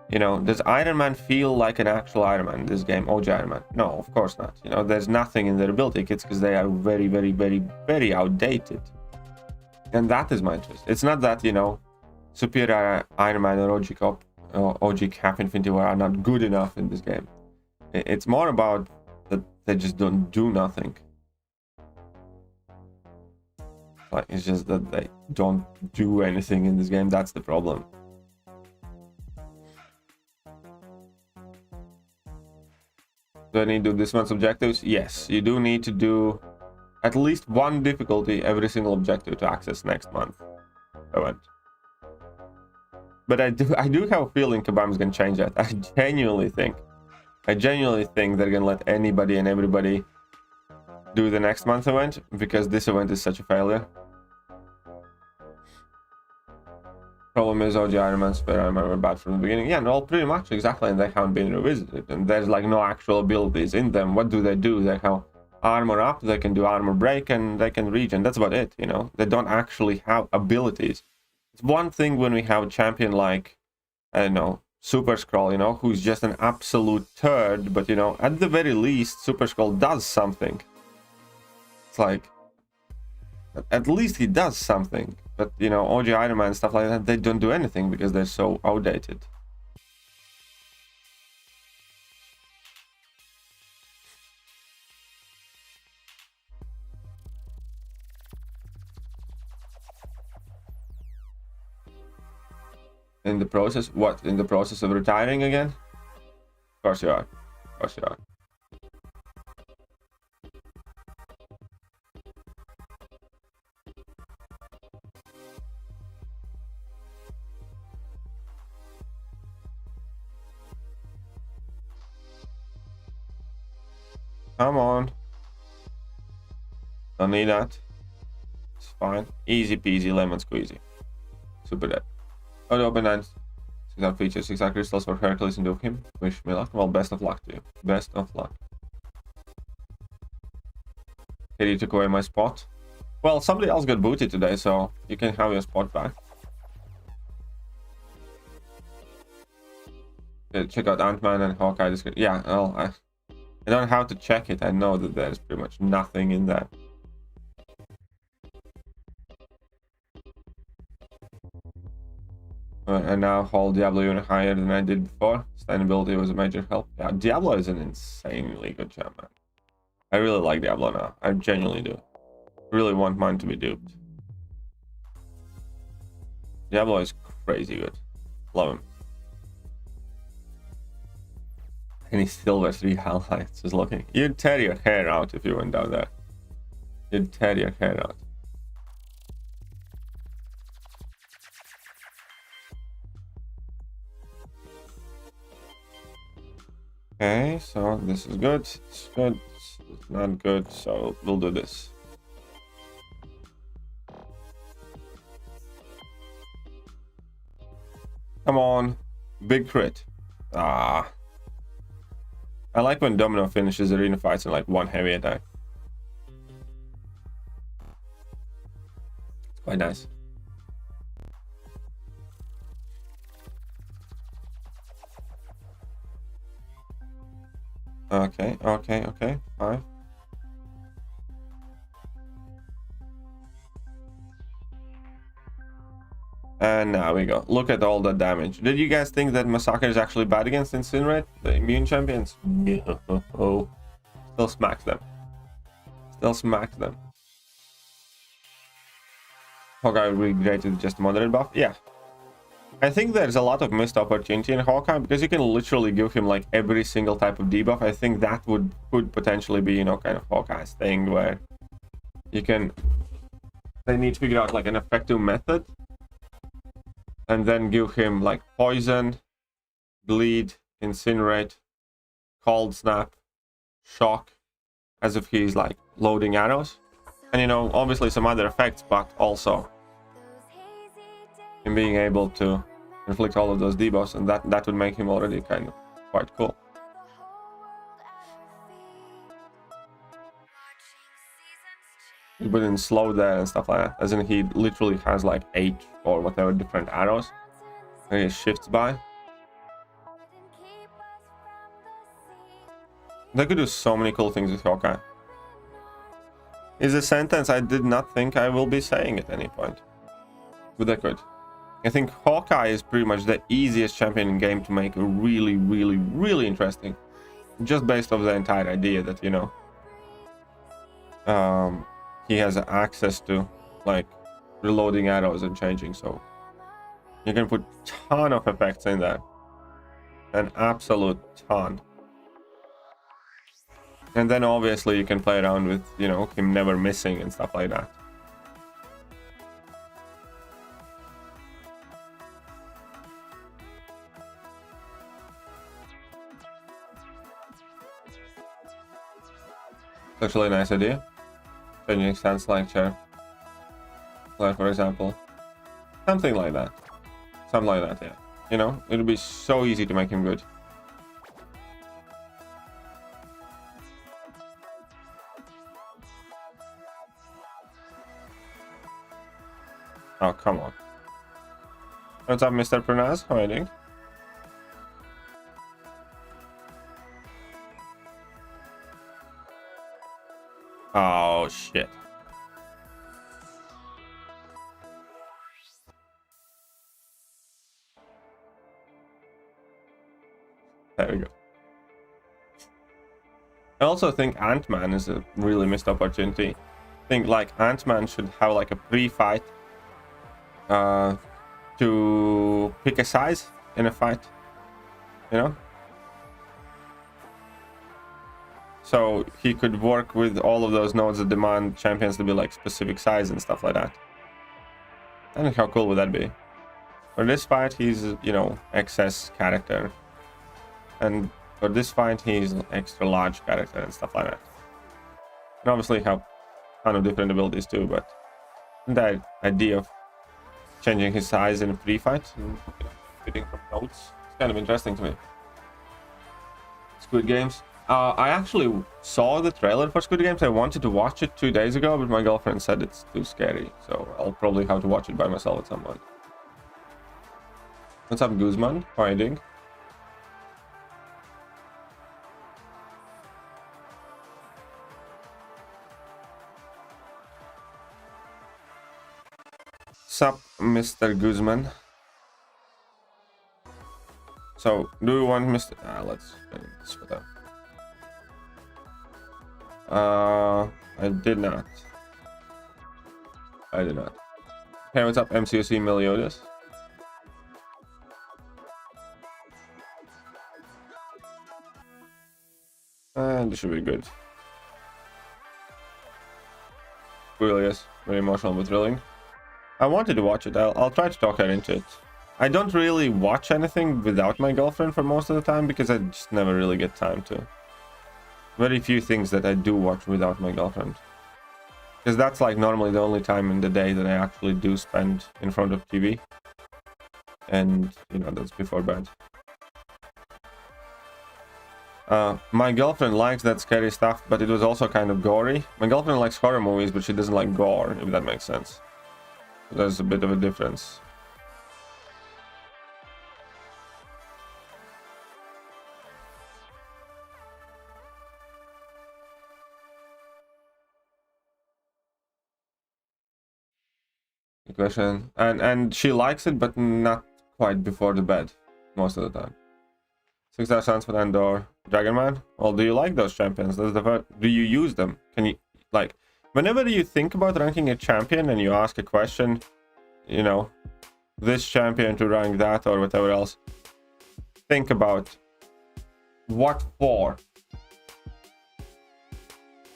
You know, does Iron Man feel like an actual Iron Man in this game? OG Iron Man? No, of course not. You know, there's nothing in their ability kits because they are very, very, very, very outdated. And that is my interest. It's not that, you know, Superior Iron Man or OG Cap Infinity War are not good enough in this game. It's more about that they just don't do nothing. Like, it's just that they don't do anything in this game. That's the problem. Do I need to do this month's objectives? Yes, you do need to do at least one difficulty every single objective to access next month event. But I do have a feeling Kabam's gonna change that. I genuinely think they're gonna let anybody and everybody do the next month's event, because this event is such a failure. Problem is, OG Ironman Sphere, I remember bad from the beginning. Yeah, no, pretty much, exactly, and they haven't been revisited. And there's like no actual abilities in them. What do? They have armor up, they can do armor break, and they can regen. That's about it, you know? They don't actually have abilities. It's one thing when we have a champion like, I don't know, Super Scroll, you know, who's just an absolute turd, but, you know, at the very least, Super Scroll does something. It's like, at least he does something. But, you know, OG Iron Man and stuff like that, they don't do anything because they're so outdated. In the process? What? In the process of retiring again? Of course you are. Of course you are. Come on. Don't need that. It's fine. Easy peasy lemon squeezy. Super dead. Oh, the open 9. 6 features, 6 crystals for Hercules and Duke him. Wish me luck. Well, best of luck to you. Best of luck. Thekiryu took away my spot. Well, somebody else got booted today, so you can have your spot back. Yeah, check out Ant-Man and Hawkeye. Yeah, well, I don't have to check it. I know that there's pretty much nothing in there. And now hold Diablo even higher than I did before. Sustainability was a major help. Yeah, Diablo is an insanely good champ, man. I really like Diablo now. I genuinely do. Really want mine to be duped. Diablo is crazy good. Love him. Any silver 3 highlights is looking. You'd tear your hair out if you went down there. You'd tear your hair out. Okay, so this is good. It's good. It's not good, so we'll do this. Come on. Big crit. Ah. I like when Domino finishes arena fights in like one heavy attack. It's quite nice. Okay, okay, okay. 5. And now we go. Look at all the damage. Did you guys think that Massacre is actually bad against Incinerate, the immune champions? Yeah. Oh. Still smacks them. Still smacks them. Hawkeye would be great with just moderate buff. Yeah. I think there's a lot of missed opportunity in Hawkeye because you can literally give him like every single type of debuff. I think that could potentially be, you know, kind of Hawkeye's thing where you can... They need to figure out like an effective method. And then give him like poison, bleed, incinerate, cold snap, shock, as if he's like loading arrows. And you know, obviously some other effects, but also him being able to inflict all of those debuffs, and that would make him already kind of quite cool. You put in slow there and stuff like that, as in he literally has like 8 or whatever different arrows and he shifts by. They could do so many cool things with Hawkeye. Is a sentence I did not think I will be saying at any point, but they could. I think Hawkeye is pretty much the easiest champion in game to make really, really, really interesting, just based off the entire idea that, you know, he has access to like reloading arrows and changing, so you can put ton of effects in there, an absolute ton. And then obviously you can play around with, you know, him never missing and stuff like that. Actually a nice idea. Changing stance like chair. Like for example. Something like that. Something like that, yeah. You know, it'll be so easy to make him good. Oh, come on. What's up, Mr. Pranaz? How are you doing? Oh, shit. There we go. I also think Ant-Man is a really missed opportunity. I think like Ant-Man should have like a pre-fight to pick a size in a fight, you know? So he could work with all of those nodes that demand champions to be like specific size and stuff like that. I think how cool would that be? For this fight, he's, you know, XS character. And for this fight, he's extra large character and stuff like that. And obviously have kind of different abilities too, but the idea of changing his size in a pre-fight and fitting from nodes, it's kind of interesting to me. Squid Games. I actually saw the trailer for Squid Games. I wanted to watch it 2 days ago, but my girlfriend said it's too scary, so I'll probably have to watch it by myself at some point. What's up, Guzman? How are you doing? Sup, Mr. Guzman. So, do you want Mr. Let's finish this with that. I did not. I did not. Hey, what's up, MCOC Meliodas? And this should be good. Really is very emotional but thrilling. I wanted to watch it. I'll try to talk her into it. I don't really watch anything without my girlfriend for most of the time because I just never really get time to. Very few things that I do watch without my girlfriend. Because that's like normally the only time in the day that I actually do spend in front of TV. And, you know, that's before bed. My girlfriend likes that scary stuff, but it was also kind of gory. My girlfriend likes horror movies, but she doesn't like gore, if that makes sense. There's a bit of a difference. Good question. And she likes it, but not quite before the bed, most of the time. 6-star chance for Andor. Dragonman? Well, do you like those champions? That's the first. Do you use them? Can you, like, whenever you think about ranking a champion and you ask a question, you know, this champion to rank that or whatever else, think about what for.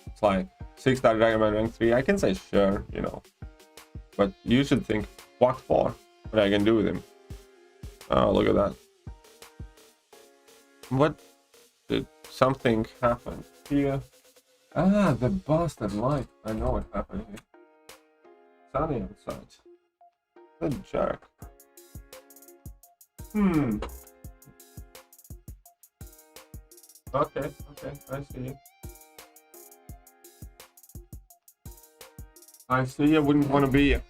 It's like 6-star Dragonman rank 3. I can say sure, you know, but you should think what for, what I can do with him. Oh, look at that. What did something happen here? Ah, the bastard light. I know what happened here. Sunny outside. The jerk. Okay, I see you. I see you wouldn't want to be here.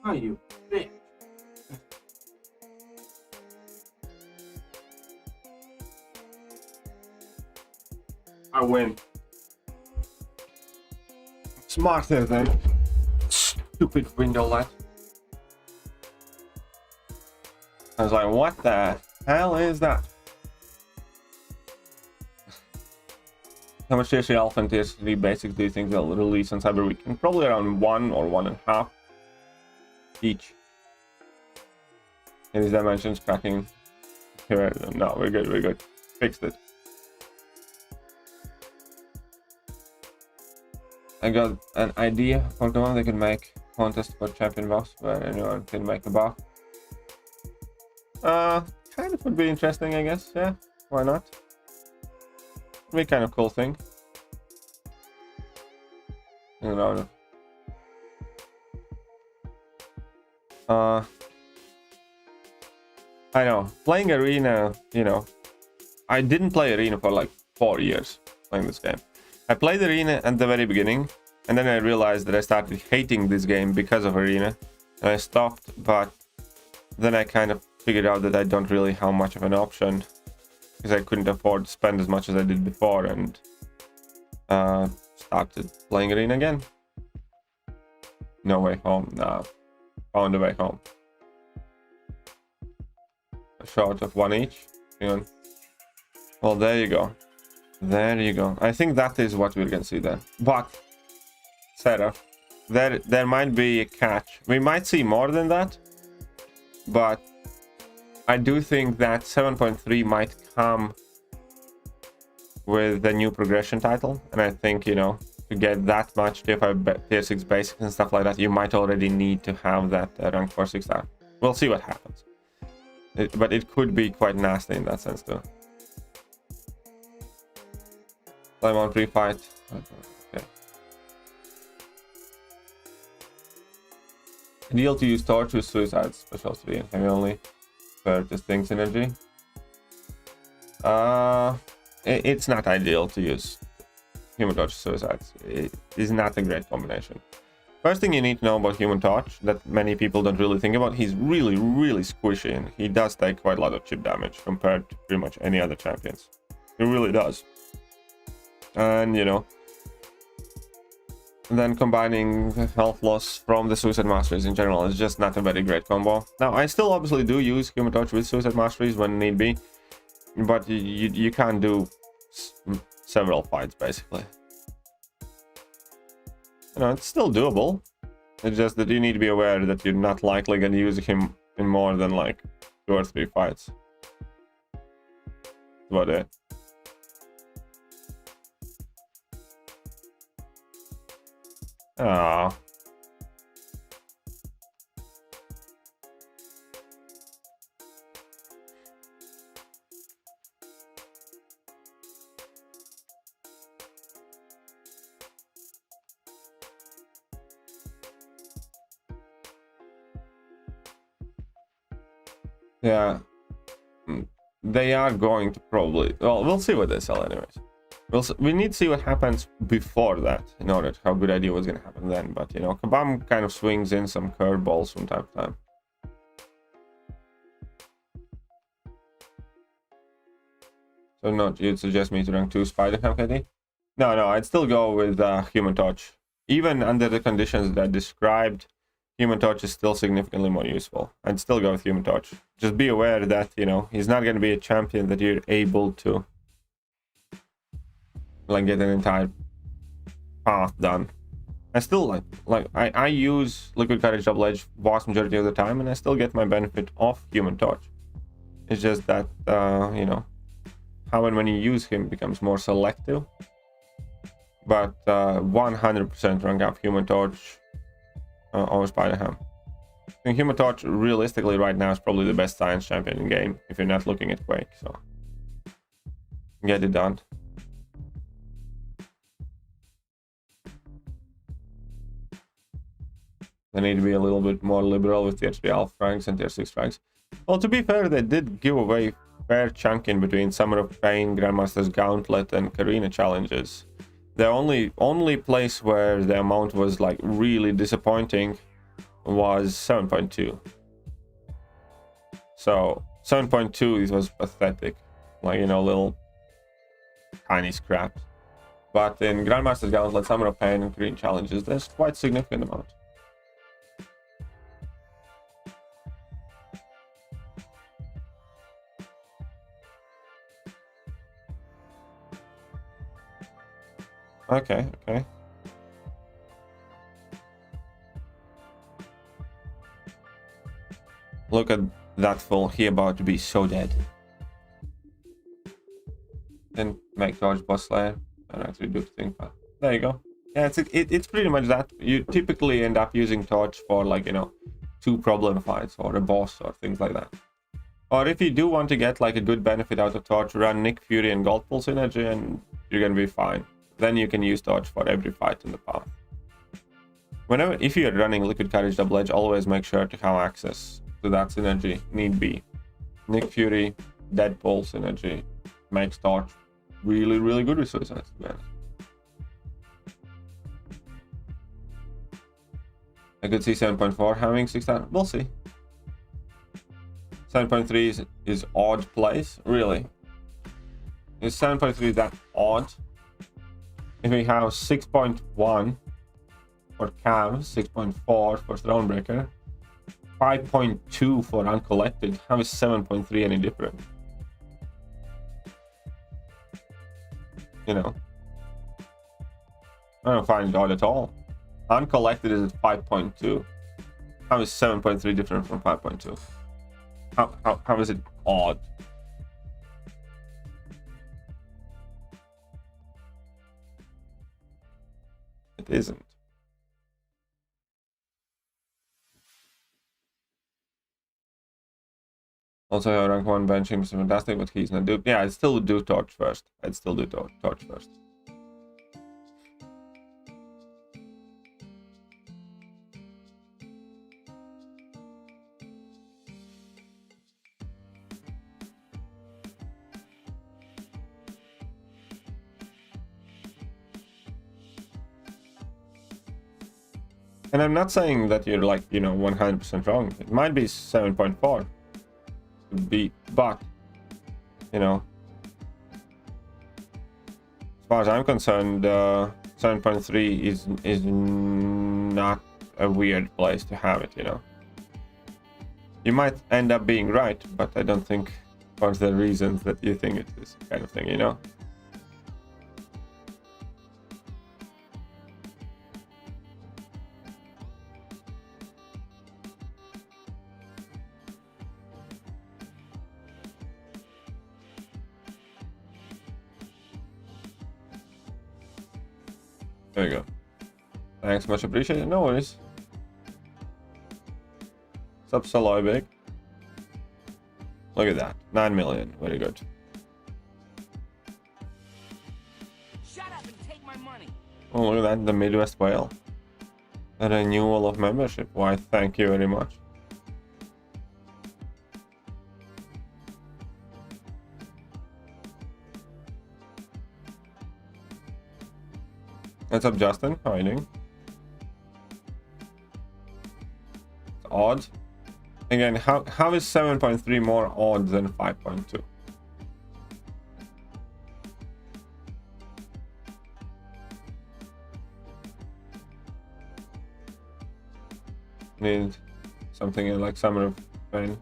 Are you bitch? I win. Smarter than stupid window light. I was like, what the hell is that? How much tier 3 alpha and tier 3 basics do you think they'll release on Cyber Weekend? Probably around 1 or 1.5 each. In these dimensions, cracking. Here, no, we're good, we're good. Fixed it. I got an idea for the one they can make contest for champion buffs where anyone can make a buff. Kind of would be interesting, I guess. Yeah, why not? Be kind of cool thing. You know. I know, playing Arena, you know, I didn't play Arena for like 4 years playing this game. I played Arena at the very beginning, and then I realized that I started hating this game because of Arena, and I stopped, but then I kind of figured out that I don't really have much of an option, because I couldn't afford to spend as much as I did before, and started playing Arena again. No way home, nah. Found a way home. A short of one each. Hang on. Well, there you go. There you go. I think that is what we're gonna see then. But, Sarah, there might be a catch. We might see more than that, but I do think that 7.3 might come with the new progression title, and I think, you know, to get that much tier 5, tier 6 basics and stuff like that, you might already need to have that rank 4 6 star. We'll see what happens. But it could be quite nasty in that sense too. I'm on pre-fight. Okay. Ideal to use torch with suicide special 3 and heavy only for distinct synergy. It's not ideal to use Human Torch suicides. It is not a great combination. First thing you need to know about Human Torch that many people don't really think about, he's really squishy, and he does take quite a lot of chip damage compared to pretty much any other champions. He really does. And, you know, then combining the health loss from the Suicide Masteries in general is just not a very great combo. Now, I still obviously do use Human Torch with Suicide Masteries when need be, but you can't do several fights, basically. You know, it's still doable. It's just that you need to be aware that you're not likely going to use him in more than like 2 or 3 fights. That's about it. Ah. Yeah, they are going to probably, well, we'll see what they sell anyways. We need to see what happens before that in order to have a good idea what's going to happen then. But, you know, Kabam kind of swings in some curveballs from time to time. So no, you'd suggest me to rank 2 Spider KD? No, I'd still go with Human Torch. Even under the conditions that I described, Human Torch is still significantly more useful. I'd still go with Human Torch. Just be aware that, you know, he's not going to be a champion that you're able to like get an entire path done. I still I use Liquid Courage Double Edge vast majority of the time, and I still get my benefit of Human Torch. It's just that you know, how and when you use him becomes more selective. But 100% rank up Human Torch over Spider-Ham. I think Human Torch realistically right now is probably the best science champion in game if you're not looking at Quake, so get it done. They need to be a little bit more liberal with tier 3 alpha ranks and tier 6 ranks. Well, to be fair, they did give away fair chunk in between Summer of Pain, Grandmaster's Gauntlet, and Karina challenges. The only place where the amount was like really disappointing was 7.2. So 7.2, it was pathetic, like, you know, little tiny scraps. But in Grandmaster's Gauntlet, Summer of Pain, and Karina challenges, there's quite significant amount. Okay. Look at that fool, he about to be so dead. Didn't make Dodge Boss Slayer. I don't actually do the thing, but there you go. Yeah, it's pretty much that. You typically end up using torch for, like, you know, 2 problem fights or a boss or things like that. Or if you do want to get like a good benefit out of torch, run Nick Fury and Gold Pulse Energy and you're gonna be fine. Then you can use torch for every fight in the path. If you're running Liquid Courage Double Edge, always make sure to have access to that synergy, need be. Nick Fury, Dead Pulse Energy makes torch really, really good with suicides, to be honest. I could see 7.4 having 6,000. We'll see. 7.3 is odd place, really. Is 7.3 that odd? If we have 6.1 for Cav, 6.4 for Thronebreaker, 5.2 for Uncollected, how is 7.3 any different? You know, I don't find it odd at all. Uncollected is at 5.2. How is 7.3 different from 5.2? How is it odd? It isn't. Also, rank 1 benching is fantastic, but he's not do. Yeah, I'd still do torch first. I'd still do torch first. And I'm not saying that you're, like, you know, 100% wrong. It might be 7.4. But, you know, as far as I'm concerned, 7.3 is not a weird place to have it, you know. You might end up being right, but I don't think for the reasons that you think it is, kind of thing, you know. There you go. Thanks, much appreciated. No worries. Sub Saloy big. Look at that. 9 million. Very good. Shut up and take my money. Oh, look at that. The Midwest Whale. A renewal of membership. Why, thank you very much. What's up, Justin? How are you doing? It's odd. Again, how is 7.3 more odd than 5.2? Need something like Summer of Pain.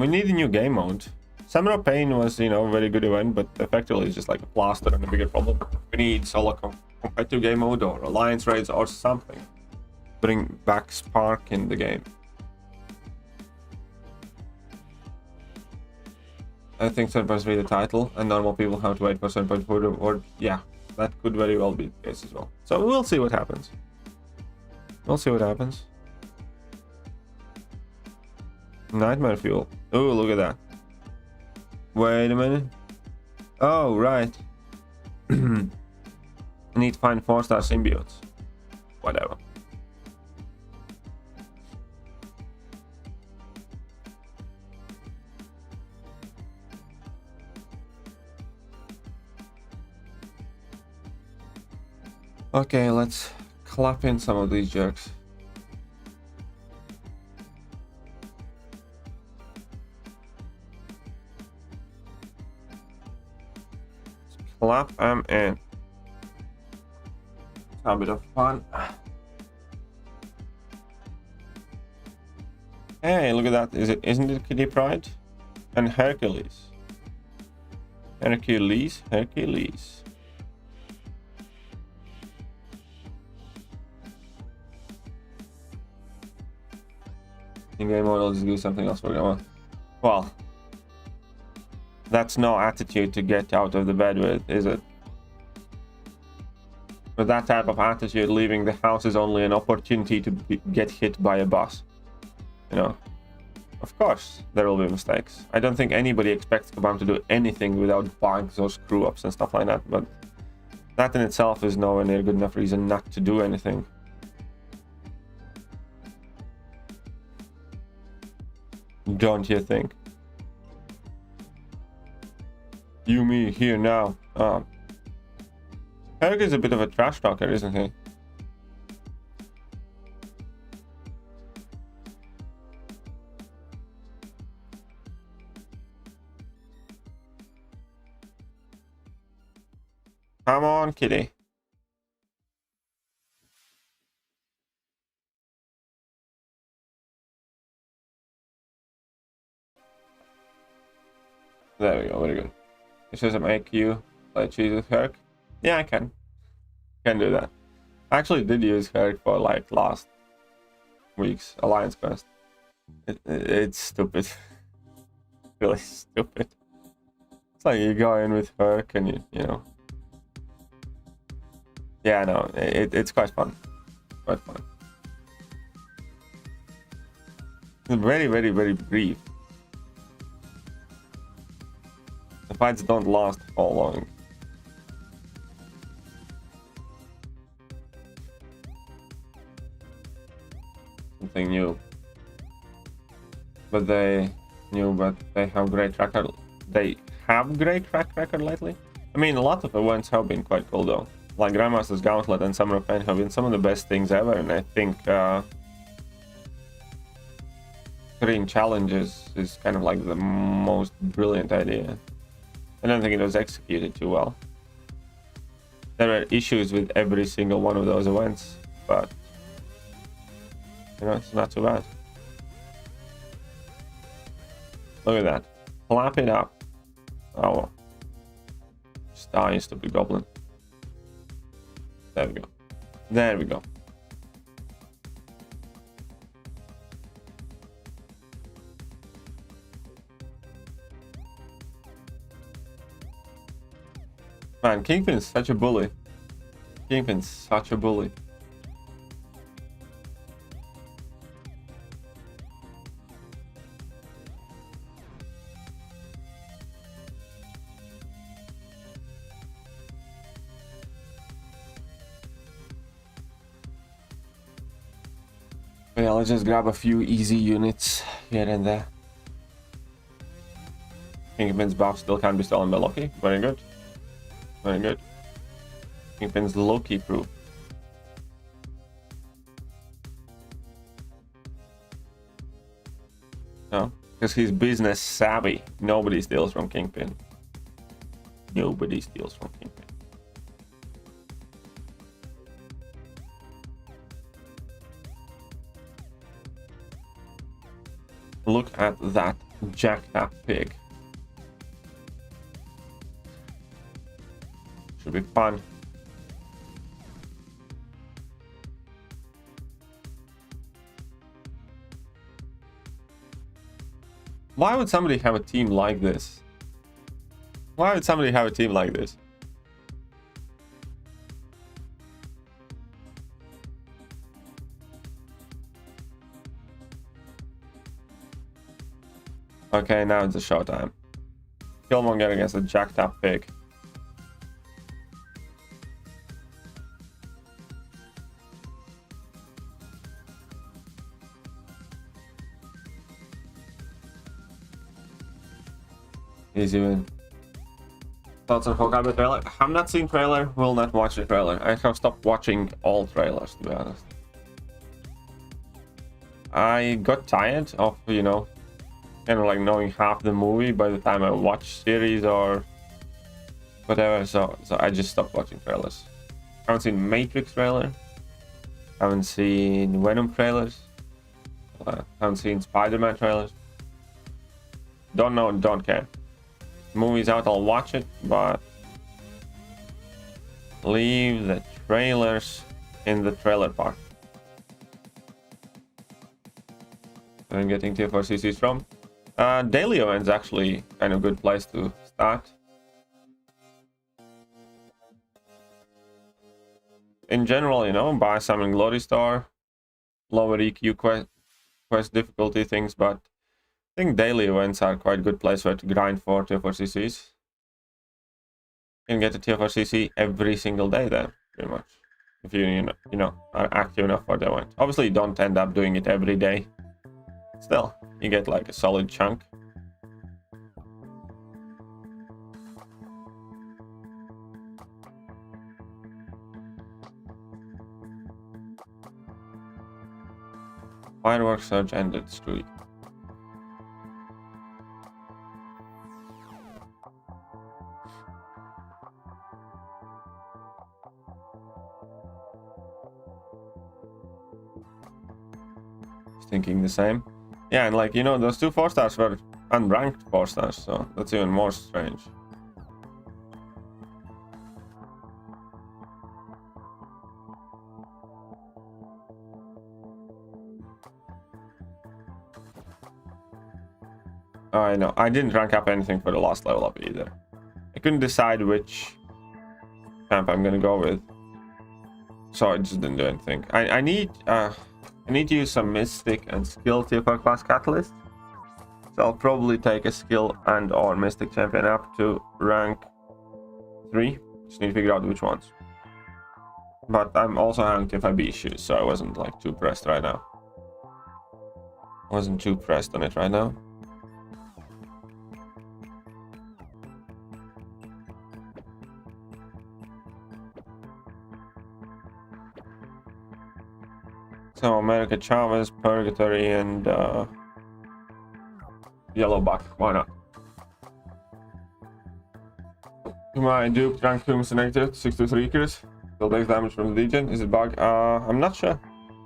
We need a new game mode. Summer of Pain was, you know, a very good event, but effectively it's just like a plaster on a bigger problem. We need solo competitive game mode or alliance raids or something. Bring back spark in the game. I think 7.3 the title, and normal people have to wait for 7.4 or yeah, that could very well be the case as well. So we'll see what happens. We'll see what happens. Nightmare Fuel. Oh, look at that. Wait a minute. Oh, right. I need to find 4-star symbiotes. Whatever. Okay, let's clap in some of these jerks. Clap them in. A bit of fun. Hey, look at that. Isn't it Kitty Pride? And Hercules. Hercules. In-game mode, I'll just do something else for you. Well, that's no attitude to get out of the bed with, is it? With that type of attitude, leaving the house is only an opportunity to get hit by a bus. You know, of course there will be mistakes. I don't think anybody expects Kabam to do anything without bugs or screw-ups and stuff like that, but that in itself is nowhere near good enough reason not to do anything. Don't you think? You, me, here, now. Eric is a bit of a trash talker, isn't he? Come on, kitty. There we go, very good. It says make you play cheese with Herc. Yeah, I can do that. I actually did use Herc for like last week's Alliance quest. It's stupid. Really stupid. It's like you go in with Herc and you know. Yeah, no, it's quite fun. Quite fun. It's very, very, very brief. The fights don't last for long. Something new. But they have great track record. They have great track record lately. I mean, a lot of events have been quite cool though. Like Grandmaster's Gauntlet and Summer of Pain have been some of the best things ever, and I think Green Challenges is kind of like the most brilliant idea. I don't think it was executed too well. There are issues with every single one of those events, but you know, it's not too bad. Look at that. Clap it up. Oh, just die, you stupid goblin. There we go. There we go. Man, Kingpin's such a bully. Kingpin's such a bully. Yeah, let's just grab a few easy units here and there. Kingpin's buff still can be stolen by Loki. Very good. Very good. Kingpin's Loki proof. No, because he's business savvy. Nobody steals from Kingpin. Nobody steals from Kingpin. Look at that jacked up pig. Should be fun. Why would somebody have a team like this? Why would somebody have a team like this? Okay, now it's a showtime. Killmonger against a jacked up pig. Easy win. Thoughts on Hawkeye trailer? I have not seen trailer, will not watch the trailer. I have stopped watching all trailers, to be honest. I got tired of, you know, kind of like knowing half the movie by the time I watch series or whatever, so I just stopped watching trailers. I haven't seen Matrix trailer, haven't seen Venom trailers, haven't seen Spider-Man trailers. Don't know, don't care. The movie's out, I'll watch it, but leave the trailers in the trailer park. I'm getting tier 4 CCs from. Daily events actually kind of good place to start. in general, you know, buy some in Glory Star, lower EQ quest difficulty things, but I think daily events are quite a good place where to grind for tier 4 CCs. You can get a tier 4 CC every single day there, pretty much. If you know, are active enough for the event. Obviously, you don't end up doing it every day. Still, you get like a solid chunk. Fireworks surge ended streak. Thinking the same. Yeah, and like, you know, those 2 4-stars were unranked 4-stars, so that's even more strange. I know, I didn't rank up anything for the last level up either. I couldn't decide which camp I'm gonna go with, so I just didn't do anything. I need to use some Mystic and Skill tier 4 class Catalyst. So I'll probably take a Skill and or Mystic champion up to rank 3. Just need to figure out which ones. But I'm also having TFIB issues, so I wasn't like too pressed right now. Wasn't too pressed on it right now. So America Chavez, Purgatory, and Yellow Buck. Why not? My duped rank 2 Selector, 623 Icarus. Still takes damage from the Legion. Is it bug? I'm not sure.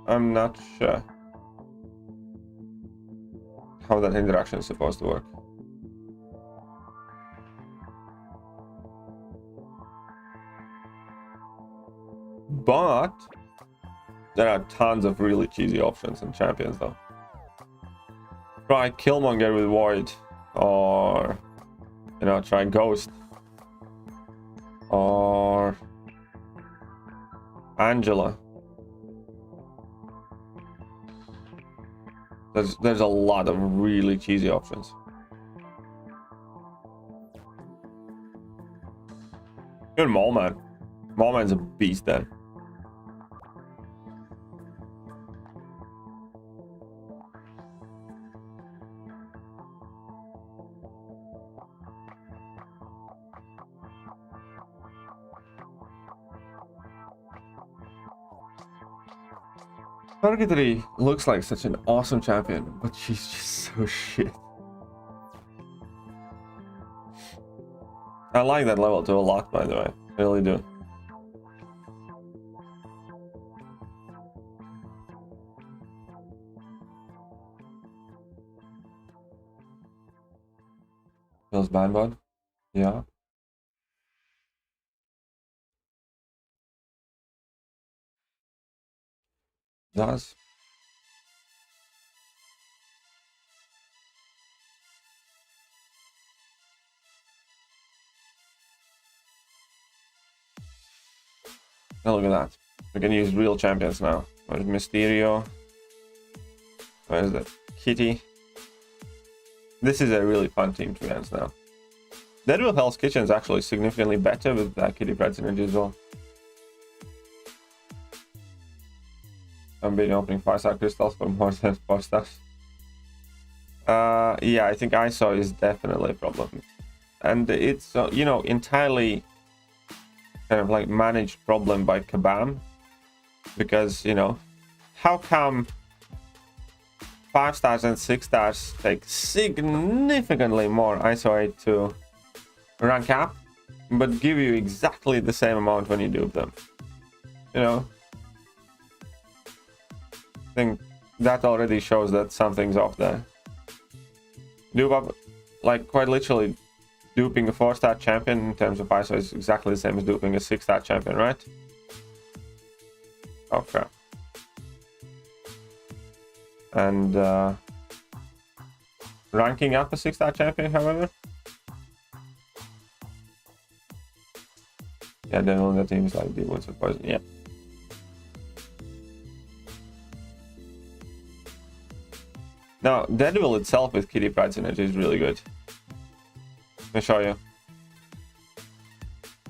I'm not sure how that interaction is supposed to work. But there are tons of really cheesy options and champions though. Try Killmonger with Void, or you know, try Ghost, or Angela. There's a lot of really cheesy options. Even Mallman. Mallman's a beast then. Purgatory looks like such an awesome champion, but she's just so shit. I like that level 2 a lot, by the way. I really do. Feels bad, bud? Yeah. Does. Now look at that. We can use real champions now. Where's Mysterio? Where's that? Kitty. This is a really fun team to be honest now. Deadpool Hell's Kitchen is actually significantly better with Kitty Pred synergy as well. I've been opening 5-star crystals for more than 4 stars. Yeah, I think ISO is definitely a problem. And it's, you know, entirely kind of like managed problem by Kabam. Because, you know, how come 5 stars and 6 stars take significantly more ISO 8 to rank up, but give you exactly the same amount when you dupe them? You know? I think that already shows that something's off there. Dupe up, like quite literally duping a 4-star champion in terms of ISO is exactly the same as duping a 6-star champion, right? Oh crap. And ranking up a 6-star champion, however. Yeah, then on the teams like the ones with poison, yeah. Now, Deadpool itself with Kitty Pryde synergy is really good. Let me show you.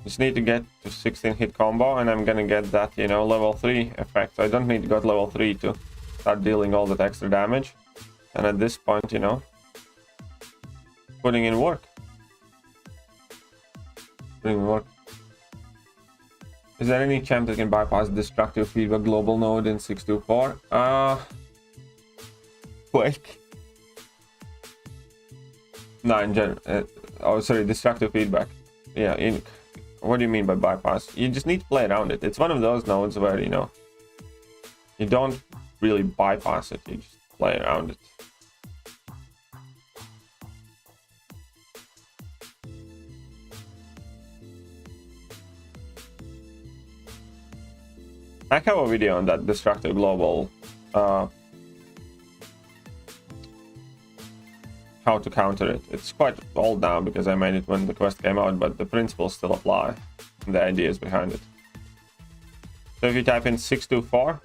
Just need to get to 16 hit combo, and I'm gonna get that, you know, level 3 effect. So I don't need to go to level 3 to start dealing all that extra damage. And at this point, you know, putting in work. Putting in work. Is there any champ that can bypass destructive feedback global node in 624? Quake. No, in general. Oh, sorry, destructive feedback. Yeah, what do you mean by bypass? You just need to play around it. It's one of those nodes where, you know, you don't really bypass it, you just play around it. I have a video on that destructive global, how to counter it. It's quite old now because I made it when the quest came out, but the principles still apply and the ideas behind it. So if you type in 624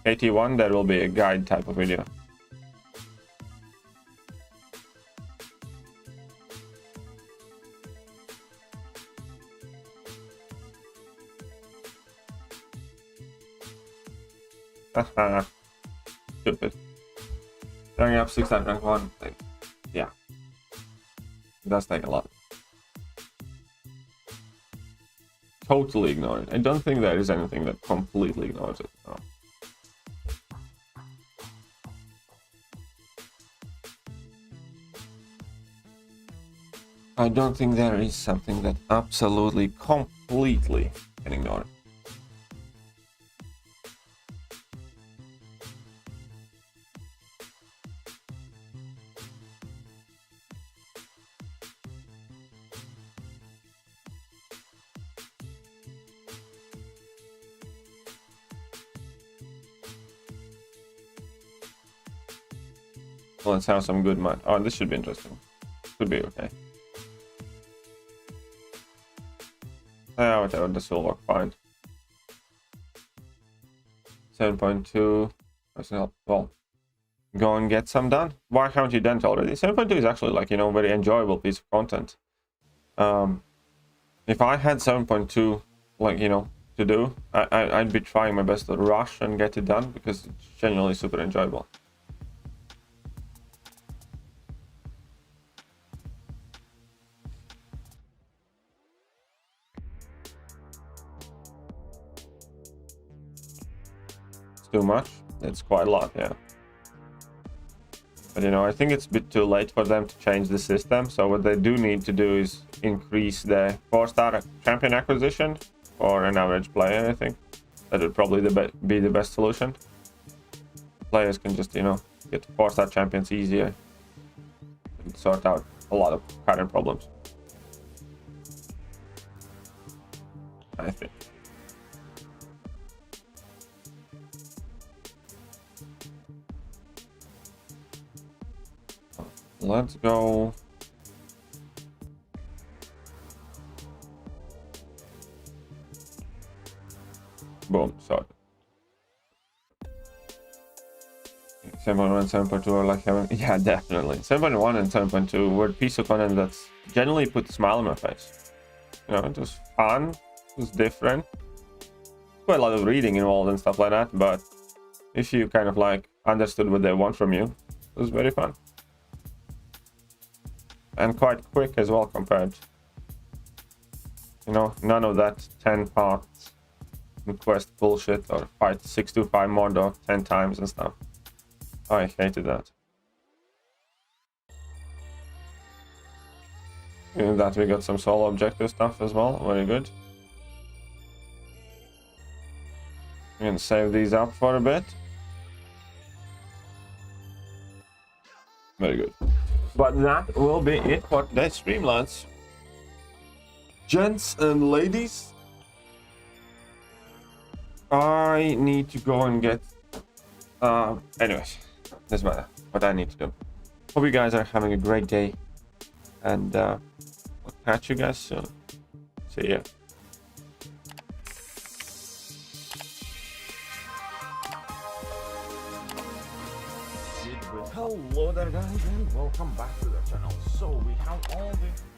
AT1, there will be a guide type of video. Haha, stupid. Going up 6 at rank 1, yeah, it does take a lot. Totally ignore it. I don't think there is anything that completely ignores it. No. I don't think there is something that absolutely, completely can ignore it. Let's have some good mud. Oh, this should be interesting. Should be okay. Yeah, whatever, this will work fine. 7.2. Well, go and get some done. Why haven't you done it already? 7.2 is actually, like, you know, very enjoyable piece of content. If I had 7.2, like, you know, to do, I'd be trying my best to rush and get it done because it's genuinely super enjoyable. Too much. It's quite a lot, yeah. But you know, I think it's a bit too late for them to change the system. So what they do need to do is increase the 4-star champion acquisition for an average player. I think that would probably be the best solution. Players can just, you know, get 4-star champions easier and sort out a lot of current problems, I think. Let's go. Boom, sorry. 7.1, 7.2 are like having, yeah, definitely. 7.1 and 7.2 were a piece of content that's generally put a smile on my face. You know, it was fun, it was different. Quite a lot of reading involved and stuff like that, but if you kind of like understood what they want from you, it was very fun. And quite quick as well compared. You know, none of that 10 parts quest bullshit or fight 625 Mordor 10 times and stuff. Oh, I hated that. In that we got some solo objective stuff as well, very good. I'm gonna save these up for a bit. Very good. But that will be it for today's stream, lads. Gents and ladies, I need to go and get... anyways, doesn't matter what I need to do. Hope you guys are having a great day. And I'll catch you guys soon. See ya. Hello there guys and welcome back to the channel. So we have all the